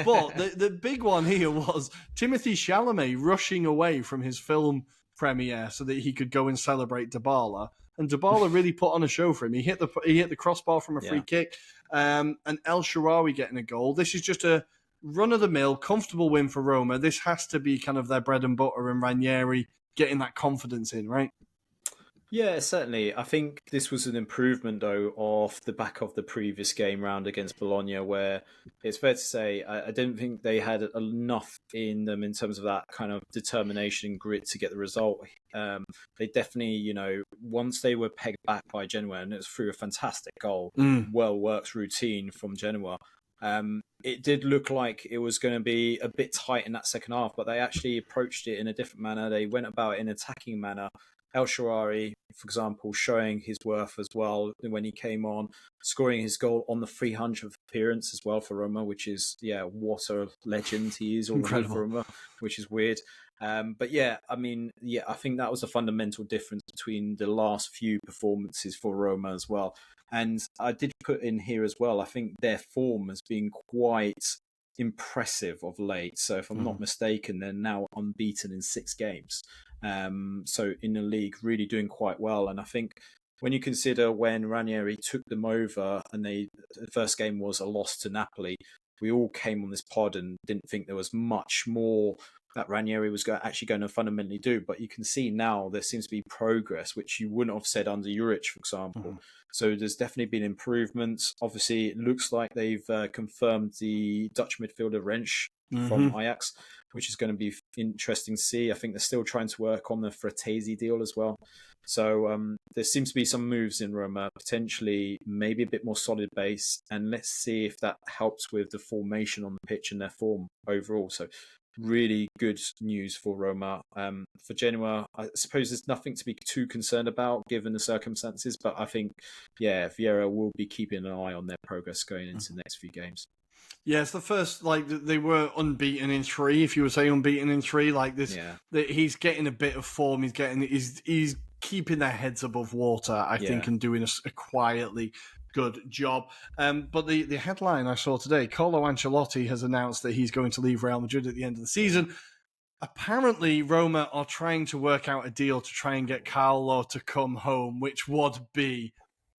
But the big one here was Timothée Chalamet rushing away from his film premiere so that he could go and celebrate Dybala. And Dybala really put on a show for him. He hit the crossbar from a free kick. And El Shaarawy getting a goal. This is just a run-of-the-mill, comfortable win for Roma. This has to be kind of their bread and butter, and Ranieri getting that confidence in, right? Yeah, certainly. I think this was an improvement, though, off the back of the previous game round against Bologna, where it's fair to say I didn't think they had enough in them in terms of that kind of determination and grit to get the result. They definitely, once they were pegged back by Genoa, and it was through a fantastic goal, well-worked routine from Genoa, it did look like it was going to be a bit tight in that second half, but they actually approached it in a different manner. They went about it in an attacking manner. El Shaarawy, for example, showing his worth as well when he came on, scoring his goal on the 300th appearance as well for Roma, which is, what a legend he is already for Roma, which is weird. But I think that was a fundamental difference between the last few performances for Roma as well. And I did put in here as well, I think their form has been quite impressive of late. So if I'm not mistaken, they're now unbeaten in 6 games. So in the league, really doing quite well. And I think when you consider when Ranieri took them over and the first game was a loss to Napoli, we all came on this pod and didn't think there was much more that Ranieri was actually going to fundamentally do. But you can see now there seems to be progress, which you wouldn't have said under Juric, for example. So there's definitely been improvements. Obviously, it looks like they've confirmed the Dutch midfielder Rensch from Ajax, which is going to be interesting to see. I think they're still trying to work on the Fratesi deal as well. So there seems to be some moves in Roma, potentially maybe a bit more solid base, and let's see if that helps with the formation on the pitch and their form overall. So really good news for Roma. For Genoa, I suppose there's nothing to be too concerned about given the circumstances, but I think, Vieira will be keeping an eye on their progress going into the next few games. Yeah, it's the first, they were unbeaten in 3, if you would say unbeaten in 3, he's getting a bit of form, he's keeping their heads above water, I think, and doing a quietly good job. But the headline I saw today, Carlo Ancelotti has announced that he's going to leave Real Madrid at the end of the season. Apparently, Roma are trying to work out a deal to try and get Carlo to come home, which would be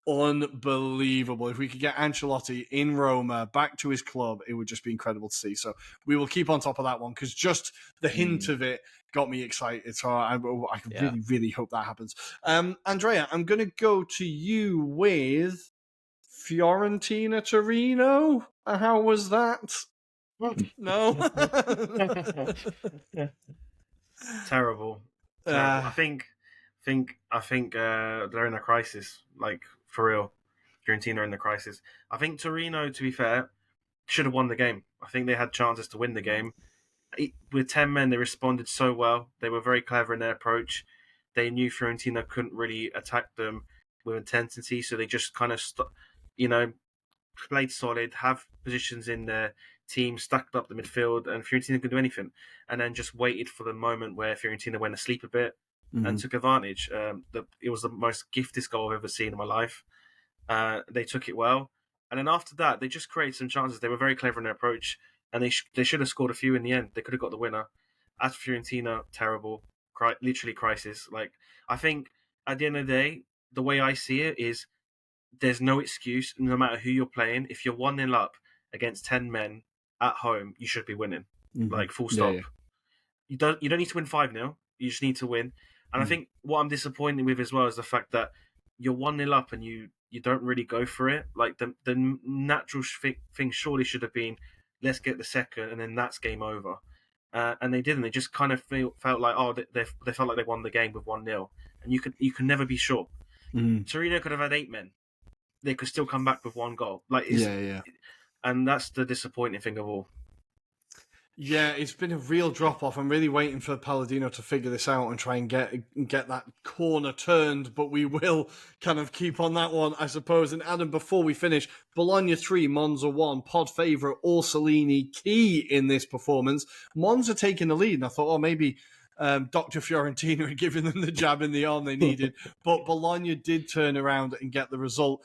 unbelievable. If we could get Ancelotti in Roma back to his club, it would just be incredible to see. So we will keep on top of that one, because just the hint of it got me excited. So I really, really hope that happens. Andrea, I'm going to go to you with Fiorentina Torino. How was that? No? Terrible. I think they're in a crisis, like, for real. Fiorentina are in the crisis. I think Torino, to be fair, should have won the game. I think they had chances to win the game. With 10 men, they responded so well. They were very clever in their approach. They knew Fiorentina couldn't really attack them with intensity, so they just kind of, played solid, have positions in their team, stacked up the midfield, and Fiorentina couldn't do anything. And then just waited for the moment where Fiorentina went asleep a bit and took advantage. It was the most gifted goal I've ever seen in my life. They took it well. And then after that, they just created some chances. They were very clever in their approach, and they should have scored a few in the end. They could have got the winner. As for Fiorentina, terrible. Literally crisis. Like, I think at the end of the day, the way I see it is there's no excuse, no matter who you're playing. If you're 1-0 up against 10 men at home, you should be winning. Like, full stop. Yeah. You don't need to win 5-0. You just need to win. And I think what I'm disappointed with as well is the fact that you're 1-0 up and you don't really go for it. Like, the natural thing surely should have been, let's get the second, and then that's game over. And they didn't. They just kind of felt like, they felt like they won the game with 1-0. And you can never be sure. Torino could have had 8 men. They could still come back with 1 goal. And that's the disappointing thing of all. Yeah, it's been a real drop-off. I'm really waiting for Palladino to figure this out and try and get that corner turned, but we will kind of keep on that one, I suppose. And Adam, before we finish, Bologna 3, Monza 1, pod favourite Orsolini key in this performance. Monza taking the lead, and I thought, maybe Dr. Fiorentina had given them the jab in the arm they needed, but Bologna did turn around and get the result.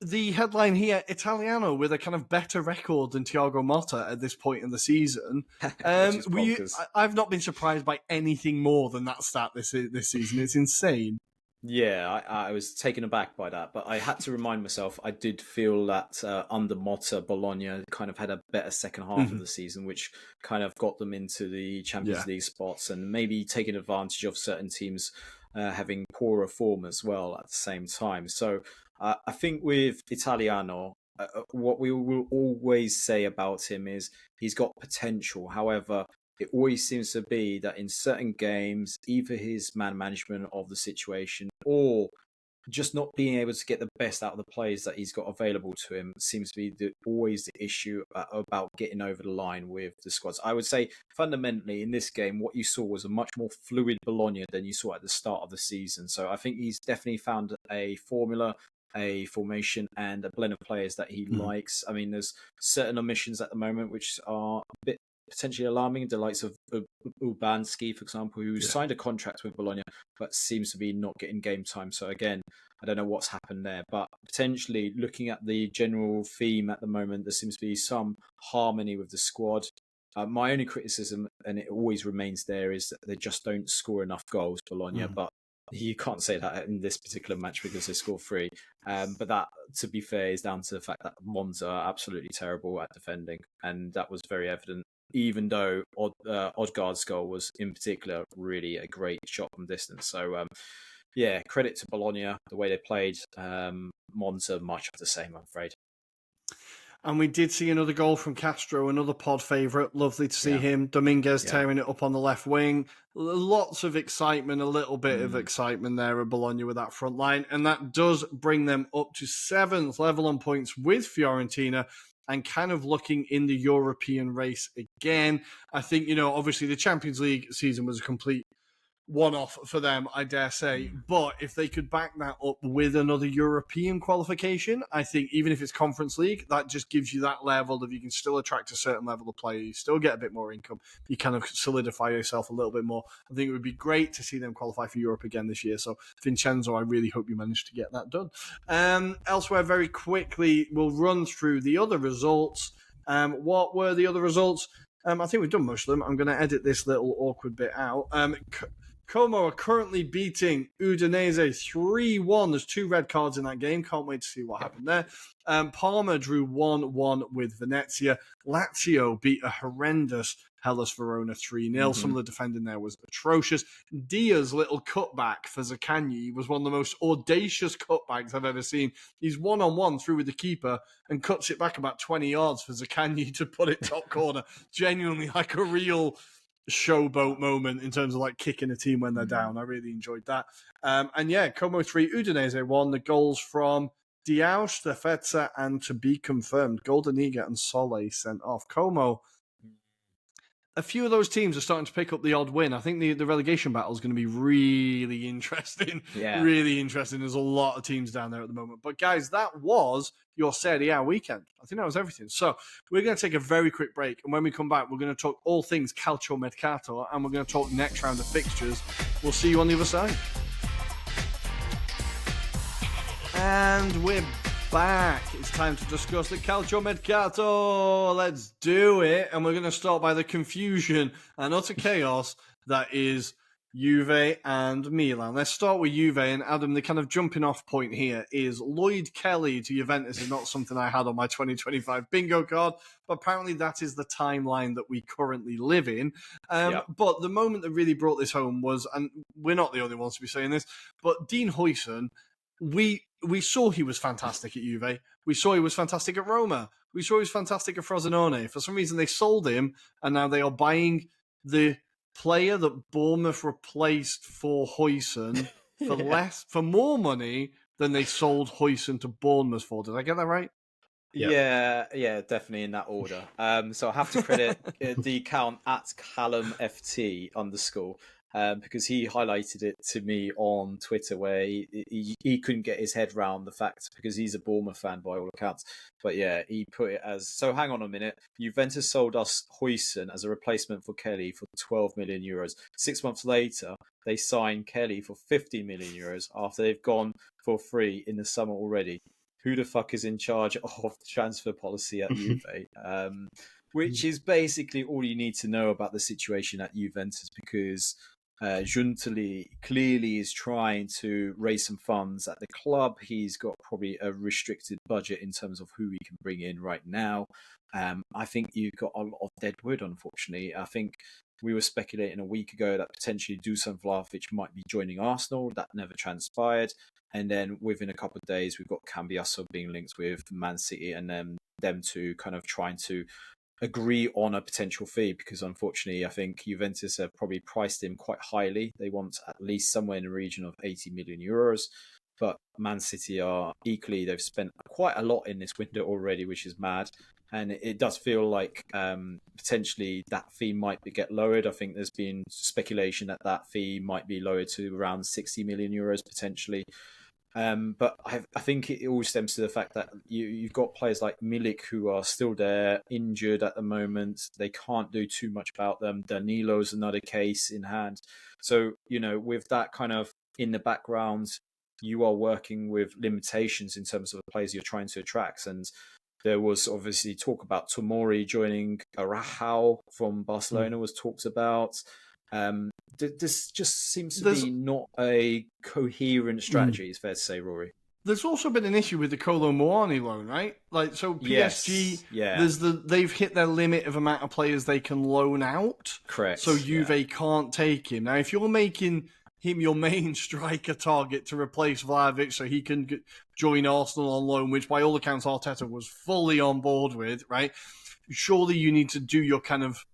The headline here, Italiano with a kind of better record than Thiago Motta at this point in the season. I've not been surprised by anything more than that stat this season. It's insane. Yeah, I was taken aback by that, but I had to remind myself, I did feel that under Motta, Bologna kind of had a better second half of the season, which kind of got them into the Champions League spots and maybe taking advantage of certain teams having poorer form as well at the same time. So I think with Italiano, what we will always say about him is he's got potential. However, it always seems to be that in certain games, either his man management of the situation or just not being able to get the best out of the players that he's got available to him seems to be always the issue about getting over the line with the squads. I would say fundamentally in this game, what you saw was a much more fluid Bologna than you saw at the start of the season. So I think he's definitely found a formula, a formation and a blend of players that he likes. I mean, there's certain omissions at the moment which are a bit potentially alarming. The likes of Urbanski, for example, who signed a contract with Bologna but seems to be not getting game time. So again, I don't know what's happened there, but potentially looking at the general theme at the moment, there seems to be some harmony with the squad. My only criticism, and it always remains there, is that they just don't score enough goals, Bologna, but you can't say that in this particular match because they scored 3. But that, to be fair, is down to the fact that Monza are absolutely terrible at defending. And that was very evident, even though Odegaard's goal was, in particular, really a great shot from distance. So, credit to Bologna, the way they played. Monza, much of the same, I'm afraid. And we did see another goal from Castro, another pod favourite. Lovely to see him. Dominguez tearing it up on the left wing. Lots of excitement, a little bit of excitement there at Bologna with that front line. And that does bring them up to 7th, level on points with Fiorentina and kind of looking in the European race again. I think, obviously the Champions League season was a complete one-off for them, I dare say. But if they could back that up with another European qualification, I think even if it's Conference League, that just gives you that level of you can still attract a certain level of player, you still get a bit more income, you kind of solidify yourself a little bit more. I think it would be great to see them qualify for Europe again this year. So Vincenzo, I really hope you manage to get that done. Elsewhere, very quickly, we'll run through the other results. What were the other results? I think we've done most of them. I'm going to edit this little awkward bit out. Como are currently beating Udinese 3-1. There's 2 red cards in that game. Can't wait to see what happened there. Parma drew 1-1 with Venezia. Lazio beat a horrendous Hellas Verona 3-0. Some of the defending there was atrocious. Dia's little cutback for Zaccagni was one of the most audacious cutbacks I've ever seen. He's one-on-one through with the keeper and cuts it back about 20 yards for Zaccagni to put it top corner. Genuinely like a real showboat moment in terms of like kicking a team when they're down. I really enjoyed that. Como 3, Udinese 1. The goals from Diao, Stefezza, and to be confirmed, Goldeniga and Sole sent off. Como, a few of those teams are starting to pick up the odd win. I think the relegation battle is going to be really interesting. Yeah. Really interesting. There's a lot of teams down there at the moment. But guys, that was your Serie A weekend. I think that was everything. So we're going to take a very quick break. And when we come back, we're going to talk all things Calcio Mercato. And we're going to talk next round of fixtures. We'll see you on the other side. And we're back. It's time to discuss the Calcio Mercato. Let's do it. And we're going to start by the confusion and utter chaos that is Juve and Milan. Let's start with Juve. And Adam, the kind of jumping off point here is Lloyd Kelly to Juventus is not something I had on my 2025 bingo card, but apparently that is the timeline that we currently live in. But the moment that really brought this home was, and we're not the only ones to be saying this, but Dean Huijsen, we saw he was fantastic at Juve. We saw he was fantastic at Roma. We saw he was fantastic at Frosinone. For some reason, they sold him, and now they are buying the player that Bournemouth replaced for Huijsen for more money than they sold Huijsen to Bournemouth for. Did I get that right? Yeah, definitely in that order. So I have to credit the account at CallumFT_. Because he highlighted it to me on Twitter where he couldn't get his head round the fact, because he's a Bournemouth fan by all accounts. But yeah, he put it as, so hang on a minute, Juventus sold us Huijsen as a replacement for Kelly for 12 million euros. 6 months later, they signed Kelly for 50 million euros after they've gone for free in the summer already. Who the fuck is in charge of the transfer policy at Juve? Which is basically all you need to know about the situation at Juventus, because Giuntoli clearly is trying to raise some funds at the club. He's got probably a restricted budget in terms of who he can bring in right now. I think you've got a lot of dead wood, unfortunately. I think we were speculating a week ago that potentially Dusan Vlahovic might be joining Arsenal. That never transpired. And then within a couple of days, we've got Cambiasso being linked with Man City, and then them two kind of trying to agree on a potential fee, because unfortunately I think Juventus have probably priced him quite highly. They want at least somewhere in the region of 80 million euros, but Man City are equally, they've spent quite a lot in this window already, which is mad. And it does feel like potentially that fee might get lowered. I think there's been speculation that fee might be lowered to around 60 million euros potentially. But I think it all stems to the fact that you've got players like Milik who are still there, injured at the moment. They can't do too much about them. Danilo's another case in hand. So, with that kind of in the background, you are working with limitations in terms of the players you're trying to attract. And there was obviously talk about Tomori joining. Araujo from Barcelona was talked about. This just seems to be not a coherent strategy, it's fair to say, Rory. There's also been an issue with the Kolo Muani loan, right? Like, so PSG, they've hit their limit of amount of players they can loan out. Correct. So Juve can't take him. Now, if you're making him your main striker target to replace Vlahovic so he can join Arsenal on loan, which by all accounts Arteta was fully on board with, right? Surely you need to do your kind of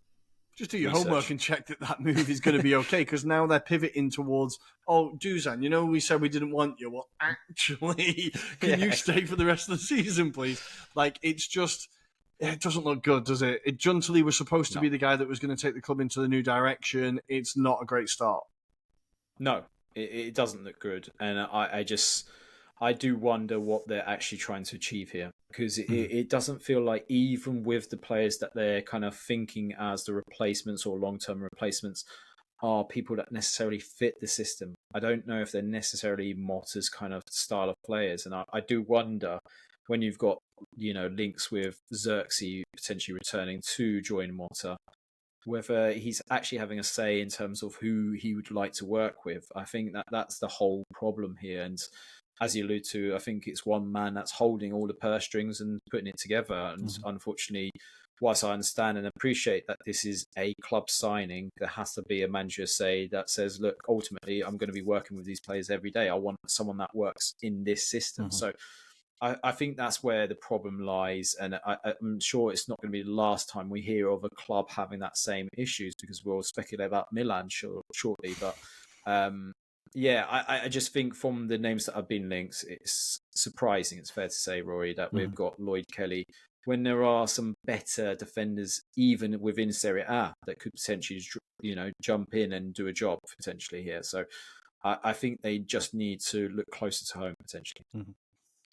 just do your research. homework and check that move is going to be okay, because now they're pivoting towards, Dusan, we said we didn't want you. Well, actually, can you stay for the rest of the season, please? Like, it doesn't look good, does it? Juntali was supposed to be the guy that was going to take the club into the new direction. It's not a great start. No, it doesn't look good. And I do wonder what they're actually trying to achieve here, because it doesn't feel like, even with the players that they're kind of thinking as the replacements or long-term replacements, are people that necessarily fit the system. I don't know if they're necessarily Motta's kind of style of players. And I do wonder, when you've got, links with Xerxes potentially returning to join Motta, whether he's actually having a say in terms of who he would like to work with. I think that's the whole problem here. And as you allude to, I think it's one man that's holding all the purse strings and putting it together. And unfortunately, whilst I understand and appreciate that this is a club signing, there has to be a manager that says, look, ultimately, I'm going to be working with these players every day. I want someone that works in this system. So I think that's where the problem lies. And I'm sure it's not going to be the last time we hear of a club having that same issues, because we'll speculate about Milan shortly. But I just think from the names that have been linked, it's surprising, it's fair to say, Rory, that we've got Lloyd Kelly, when there are some better defenders even within Serie A that could potentially, jump in and do a job potentially here. So I think they just need to look closer to home potentially.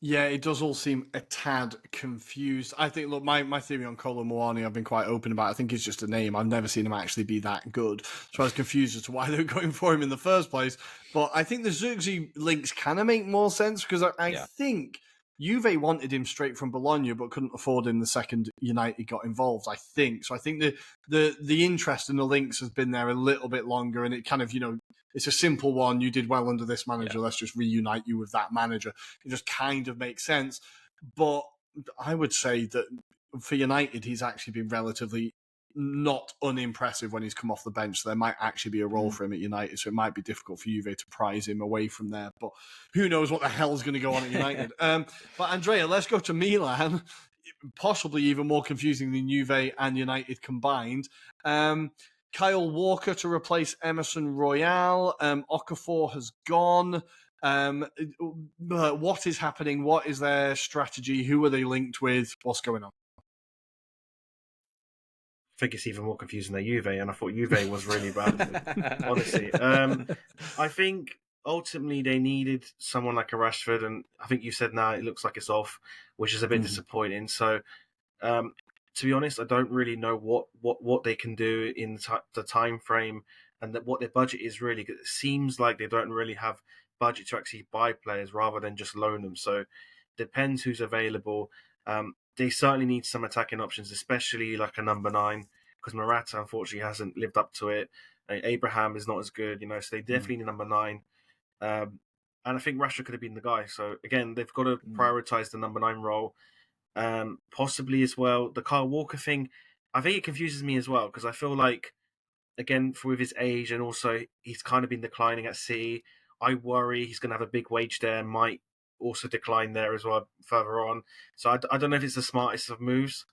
Yeah, it does all seem a tad confused. I think, look, my theory on Kolo Muani, I've been quite open about. I think it's just a name. I've never seen him actually be that good. So I was confused as to why they were going for him in the first place. But I think the Xerxes links kind of make more sense, because I think Juve wanted him straight from Bologna, but couldn't afford him the second United got involved, I think. So I think the interest in the links has been there a little bit longer, and it kind of, it's a simple one. You did well under this manager. Let's just reunite you with that manager. It just kind of makes sense. But I would say that for United, he's actually been relatively not unimpressive when he's come off the bench. So there might actually be a role for him at United. So it might be difficult for Juve to prize him away from there. But who knows what the hell's going to go on at United. But Andrea, let's go to Milan. Possibly even more confusing than Juve and United combined. Kyle Walker to replace Emerson Royale. Okafor has gone. What is happening? What is their strategy? Who are they linked with? What's going on? I think it's even more confusing than Juve, and I thought Juve was really bad, honestly. I think ultimately they needed someone like a Rashford, and I think you said now it looks like it's off, which is a bit disappointing. So, to be honest, I don't really know what they can do in the time frame, and what their budget is really. It seems like they don't really have budget to actually buy players rather than just loan them. So, depends who's available. They certainly need some attacking options, especially like a number 9, because Morata unfortunately hasn't lived up to it. Abraham is not as good, so they definitely need number 9. And I think Rashford could have been the guy. So again, they've got to prioritise the number 9 role. Possibly as well, the Kyle Walker thing, I think it confuses me as well, because I feel like, again, with his age, and also he's kind of been declining at City, I worry he's going to have a big wage there, might also decline there as well further on. So I don't know if it's the smartest of moves.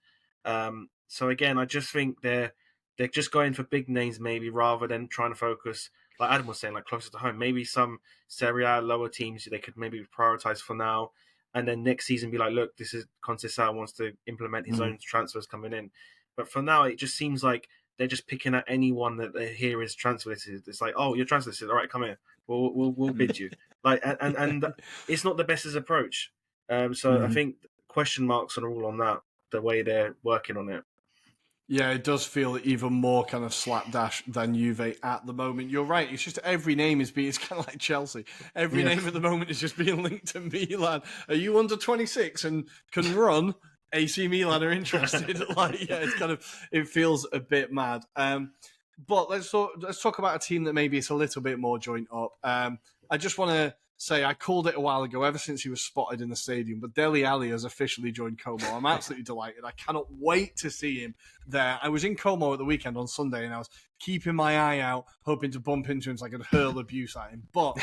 So again, I just think they're just going for big names maybe, rather than trying to focus, like Adam was saying, like closer to home. Maybe some Serie A lower teams they could maybe prioritize for now, and then next season be like, look, this is Conceição wants to implement his own transfers coming in. But for now, it just seems like they're just picking at anyone that they hear is transfer listed. It's like, oh, you're transfer listed. All right, come here. We'll bid you. Like, and it's not the best as approach. So I think question marks are all on that, the way they're working on it. Yeah, it does feel even more kind of slapdash than Juve at the moment. You're right. It's just every name is being, it's kind of like Chelsea. Every name at the moment is just being linked to Milan. Are you under 26 and can run? AC Milan are interested. It's kind of, it feels a bit mad. But let's talk about a team that maybe it's a little bit more joint up. I just want to say I called it a while ago, ever since he was spotted in the stadium, but Dele Alli has officially joined Como. I'm absolutely delighted. I cannot wait to see him there. I was in Como at the weekend on Sunday, and I was keeping my eye out, hoping to bump into him so I could hurl abuse at him. But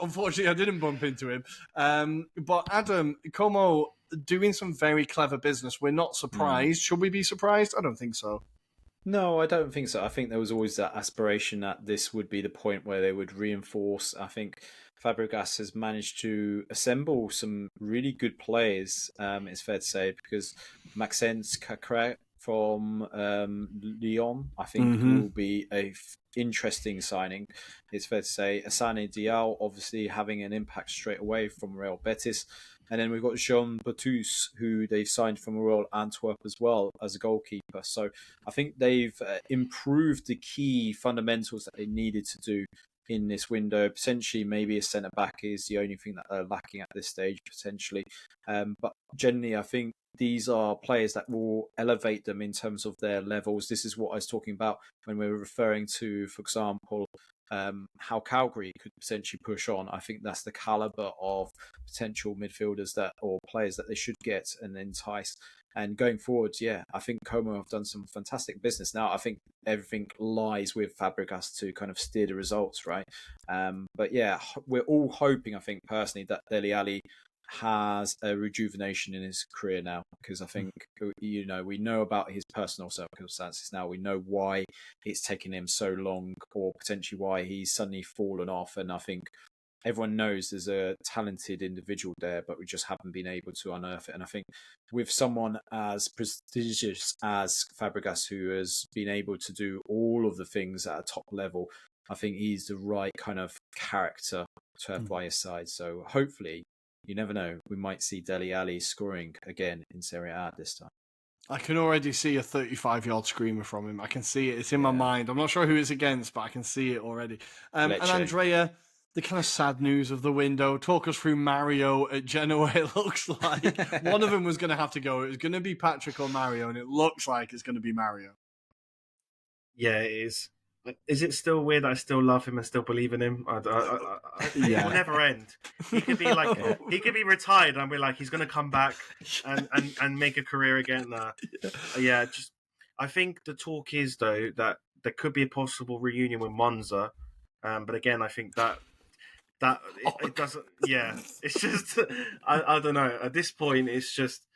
unfortunately, I didn't bump into him. But Adam, Como doing some very clever business. We're not surprised. Should we be surprised? I don't think so. No, I don't think so. I think there was always that aspiration that this would be the point where they would reinforce. I think Fabregas has managed to assemble some really good players, it's fair to say, because Maxence Cacré from Lyon, I think, will be a interesting signing. It's fair to say. Asane Diao, obviously having an impact straight away from Real Betis. And then we've got Jean Baptiste, who they've signed from Royal Antwerp as well as a goalkeeper. So I think they've improved the key fundamentals that they needed to do in this window. Potentially, maybe a centre-back is the only thing that they're lacking at this stage, potentially. But generally, I think these are players that will elevate them in terms of their levels. This is what I was talking about when we were referring to, for example, how Calgary could potentially push on. I think that's the caliber of potential midfielders or players that they should get and entice. And going forward, I think Como have done some fantastic business. Now, I think everything lies with Fabregas to kind of steer the results, right? But we're all hoping, I think personally, that Dele Alli has a rejuvenation in his career now, because I think, we know about his personal circumstances now. We know why it's taken him so long, or potentially why he's suddenly fallen off. And I think everyone knows there's a talented individual there, but we just haven't been able to unearth it. And I think with someone as prestigious as Fabregas, who has been able to do all of the things at a top level, I think he's the right kind of character to have by his side. So hopefully, you never know, we might see Dele Alli scoring again in Serie A this time. I can already see a 35-yard screamer from him. I can see it. It's in my mind. I'm not sure who it's against, but I can see it already. And Andrea, the kind of sad news of the window. Talk us through Mario at Genoa. It looks like one of them was going to have to go. It was going to be Patrick or Mario, and it looks like it's going to be Mario. Yeah, it is. Is it still weird that I still love him and still believe in him? It will never end. He could be like, he could be retired, and I'll be like, he's going to come back and make a career again. I think the talk is though that there could be a possible reunion with Monza, but again, I think that it doesn't. Yeah, it's just I don't know. At this point, it's just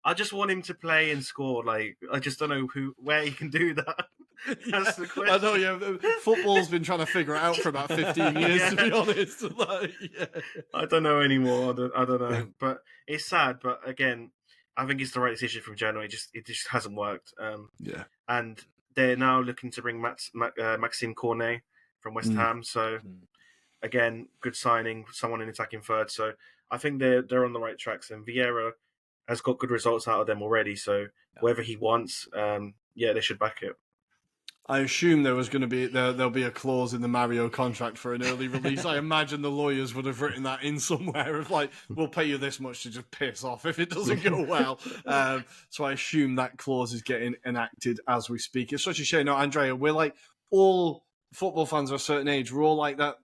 I just want him to play and score. Like I just don't know where he can do that. That's the question. I know, football's been trying to figure it out for about 15 years, to be honest. I don't know anymore. I don't know. But it's sad. But again, I think it's the right decision from Genoa. It just hasn't worked. And they're now looking to bring Maxime Cornet from West Ham. So again, good signing, someone in attacking third. So I think they're on the right tracks. And Vieira has got good results out of them already. So whoever he wants, they should back it. I assume there was going to be there'll be a clause in the Mario contract for an early release. I imagine the lawyers would have written that in somewhere of like, we'll pay you this much to just piss off if it doesn't go well. So I assume that clause is getting enacted as we speak. It's such a shame. No, Andrea, we're like all football fans of a certain age. We're all like that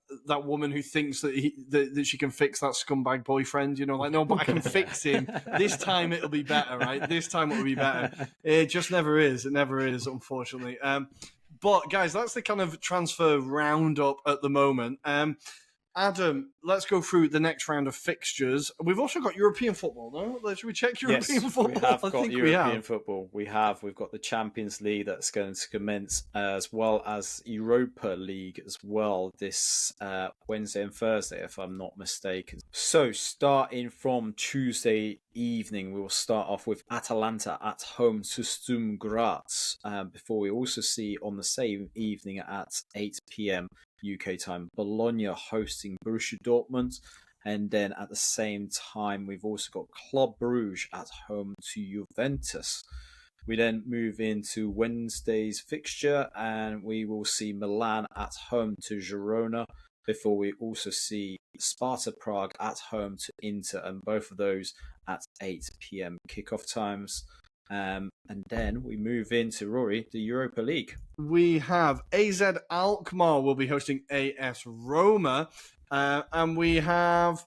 woman who thinks that she can fix that scumbag boyfriend. Like, no, but I can fix him. This time it'll be better, right? This time it'll be better. It just never is. It never is, unfortunately. But guys, that's the kind of transfer roundup at the moment. Adam, let's go through the next round of fixtures. We've also got European football, no? Should we check European football? We have got European football. We've got the Champions League that's going to commence, as well as Europa League as well this Wednesday and Thursday, if I'm not mistaken. So starting from Tuesday evening, we will start off with Atalanta at home to Sturm Graz, before we also see on the same evening at 8 p.m. UK time, Bologna hosting Borussia Dortmund. And then at the same time, we've also got Club Brugge at home to Juventus. We then move into Wednesday's fixture, and we will see Milan at home to Girona, before we also see Sparta Prague at home to Inter, and both of those at 8 p.m. kickoff times. And then we move into, Rory, the Europa League. We have AZ Alkmaar will be hosting AS Roma. And we have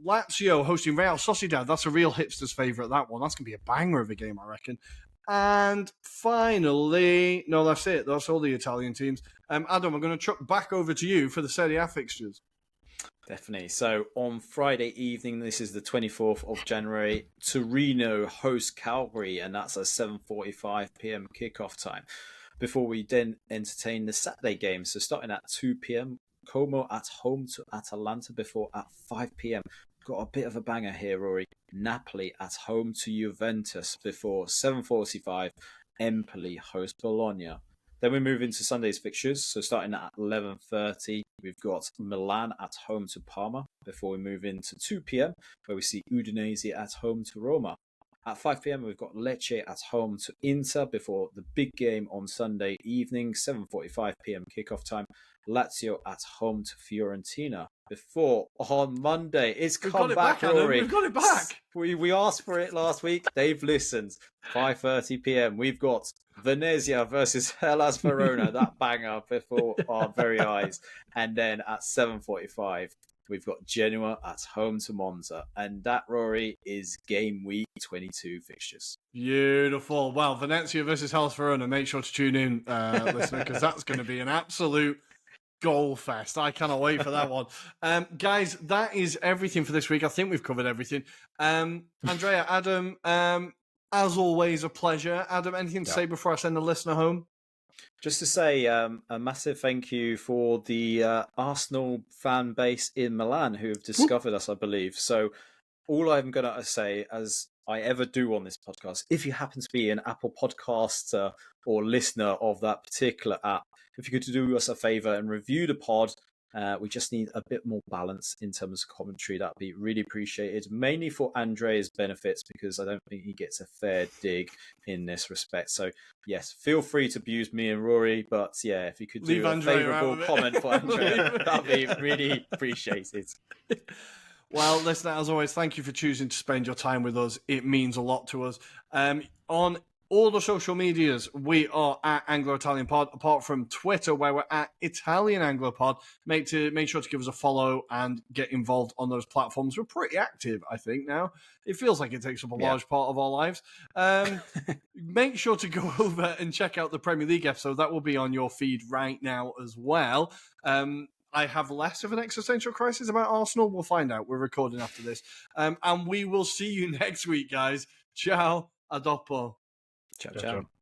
Lazio hosting Real Sociedad. That's a real hipster's favourite, that one. That's going to be a banger of a game, I reckon. And finally, no, that's it. That's all the Italian teams. Adam, I'm going to chuck back over to you for the Serie A fixtures. Definitely. So on Friday evening, this is the 24th of January, Torino hosts Cagliari, and that's a 7:45 p.m. kickoff time. Before we then entertain the Saturday game, so starting at 2 p.m, Como at home to Atalanta before at 5 p.m. Got a bit of a banger here, Rory. Napoli at home to Juventus before 7:45. Empoli host Bologna. Then we move into Sunday's fixtures. So starting at 11:30, we've got Milan at home to Parma before we move into 2 p.m, where we see Udinese at home to Roma. At 5 p.m, we've got Lecce at home to Inter before the big game on Sunday evening, 7:45 p.m. kickoff time. Lazio at home to Fiorentina before on Monday. It's come back, Rory. We've got it back. We asked for it last week. They've listened. 5:30 p.m. We've got Venezia versus Hellas Verona. That banger before our very eyes. And then at 7:45, we've got Genoa at home to Monza. And that, Rory, is game week 22 fixtures. Beautiful. Well, Venezia versus Hellas Verona. Make sure to tune in, listener, because that's going to be an absolute goal fest. I cannot wait for that one. Guys, that is everything for this week. I think we've covered everything. Andrea, Adam, as always, a pleasure. Adam, anything to say before I send the listener home? Just to say a massive thank you for the Arsenal fan base in Milan who have discovered us, I believe. So all I'm going to say, as I ever do on this podcast, if you happen to be an Apple podcaster or listener of that particular app, if you could do us a favour and review the pod, we just need a bit more balance in terms of commentary. That'd be really appreciated, mainly for Andre's benefits, because I don't think he gets a fair dig in this respect. So, yes, feel free to abuse me and Rory, but yeah, if you could do a favourable comment for Andre, that'd be really appreciated. Well, listener, as always, thank you for choosing to spend your time with us. It means a lot to us. On all the social medias, we are at Anglo-Italian Pod, apart from Twitter, where we're at Italian Anglo Pod. Make sure to give us a follow and get involved on those platforms. We're pretty active, I think, now. It feels like it takes up a large part of our lives. Make sure to go over and check out the Premier League episode. That will be on your feed right now as well. I have less of an existential crisis about Arsenal. We'll find out. We're recording after this. And we will see you next week, guys. Ciao. A dopo. Ciao, ciao.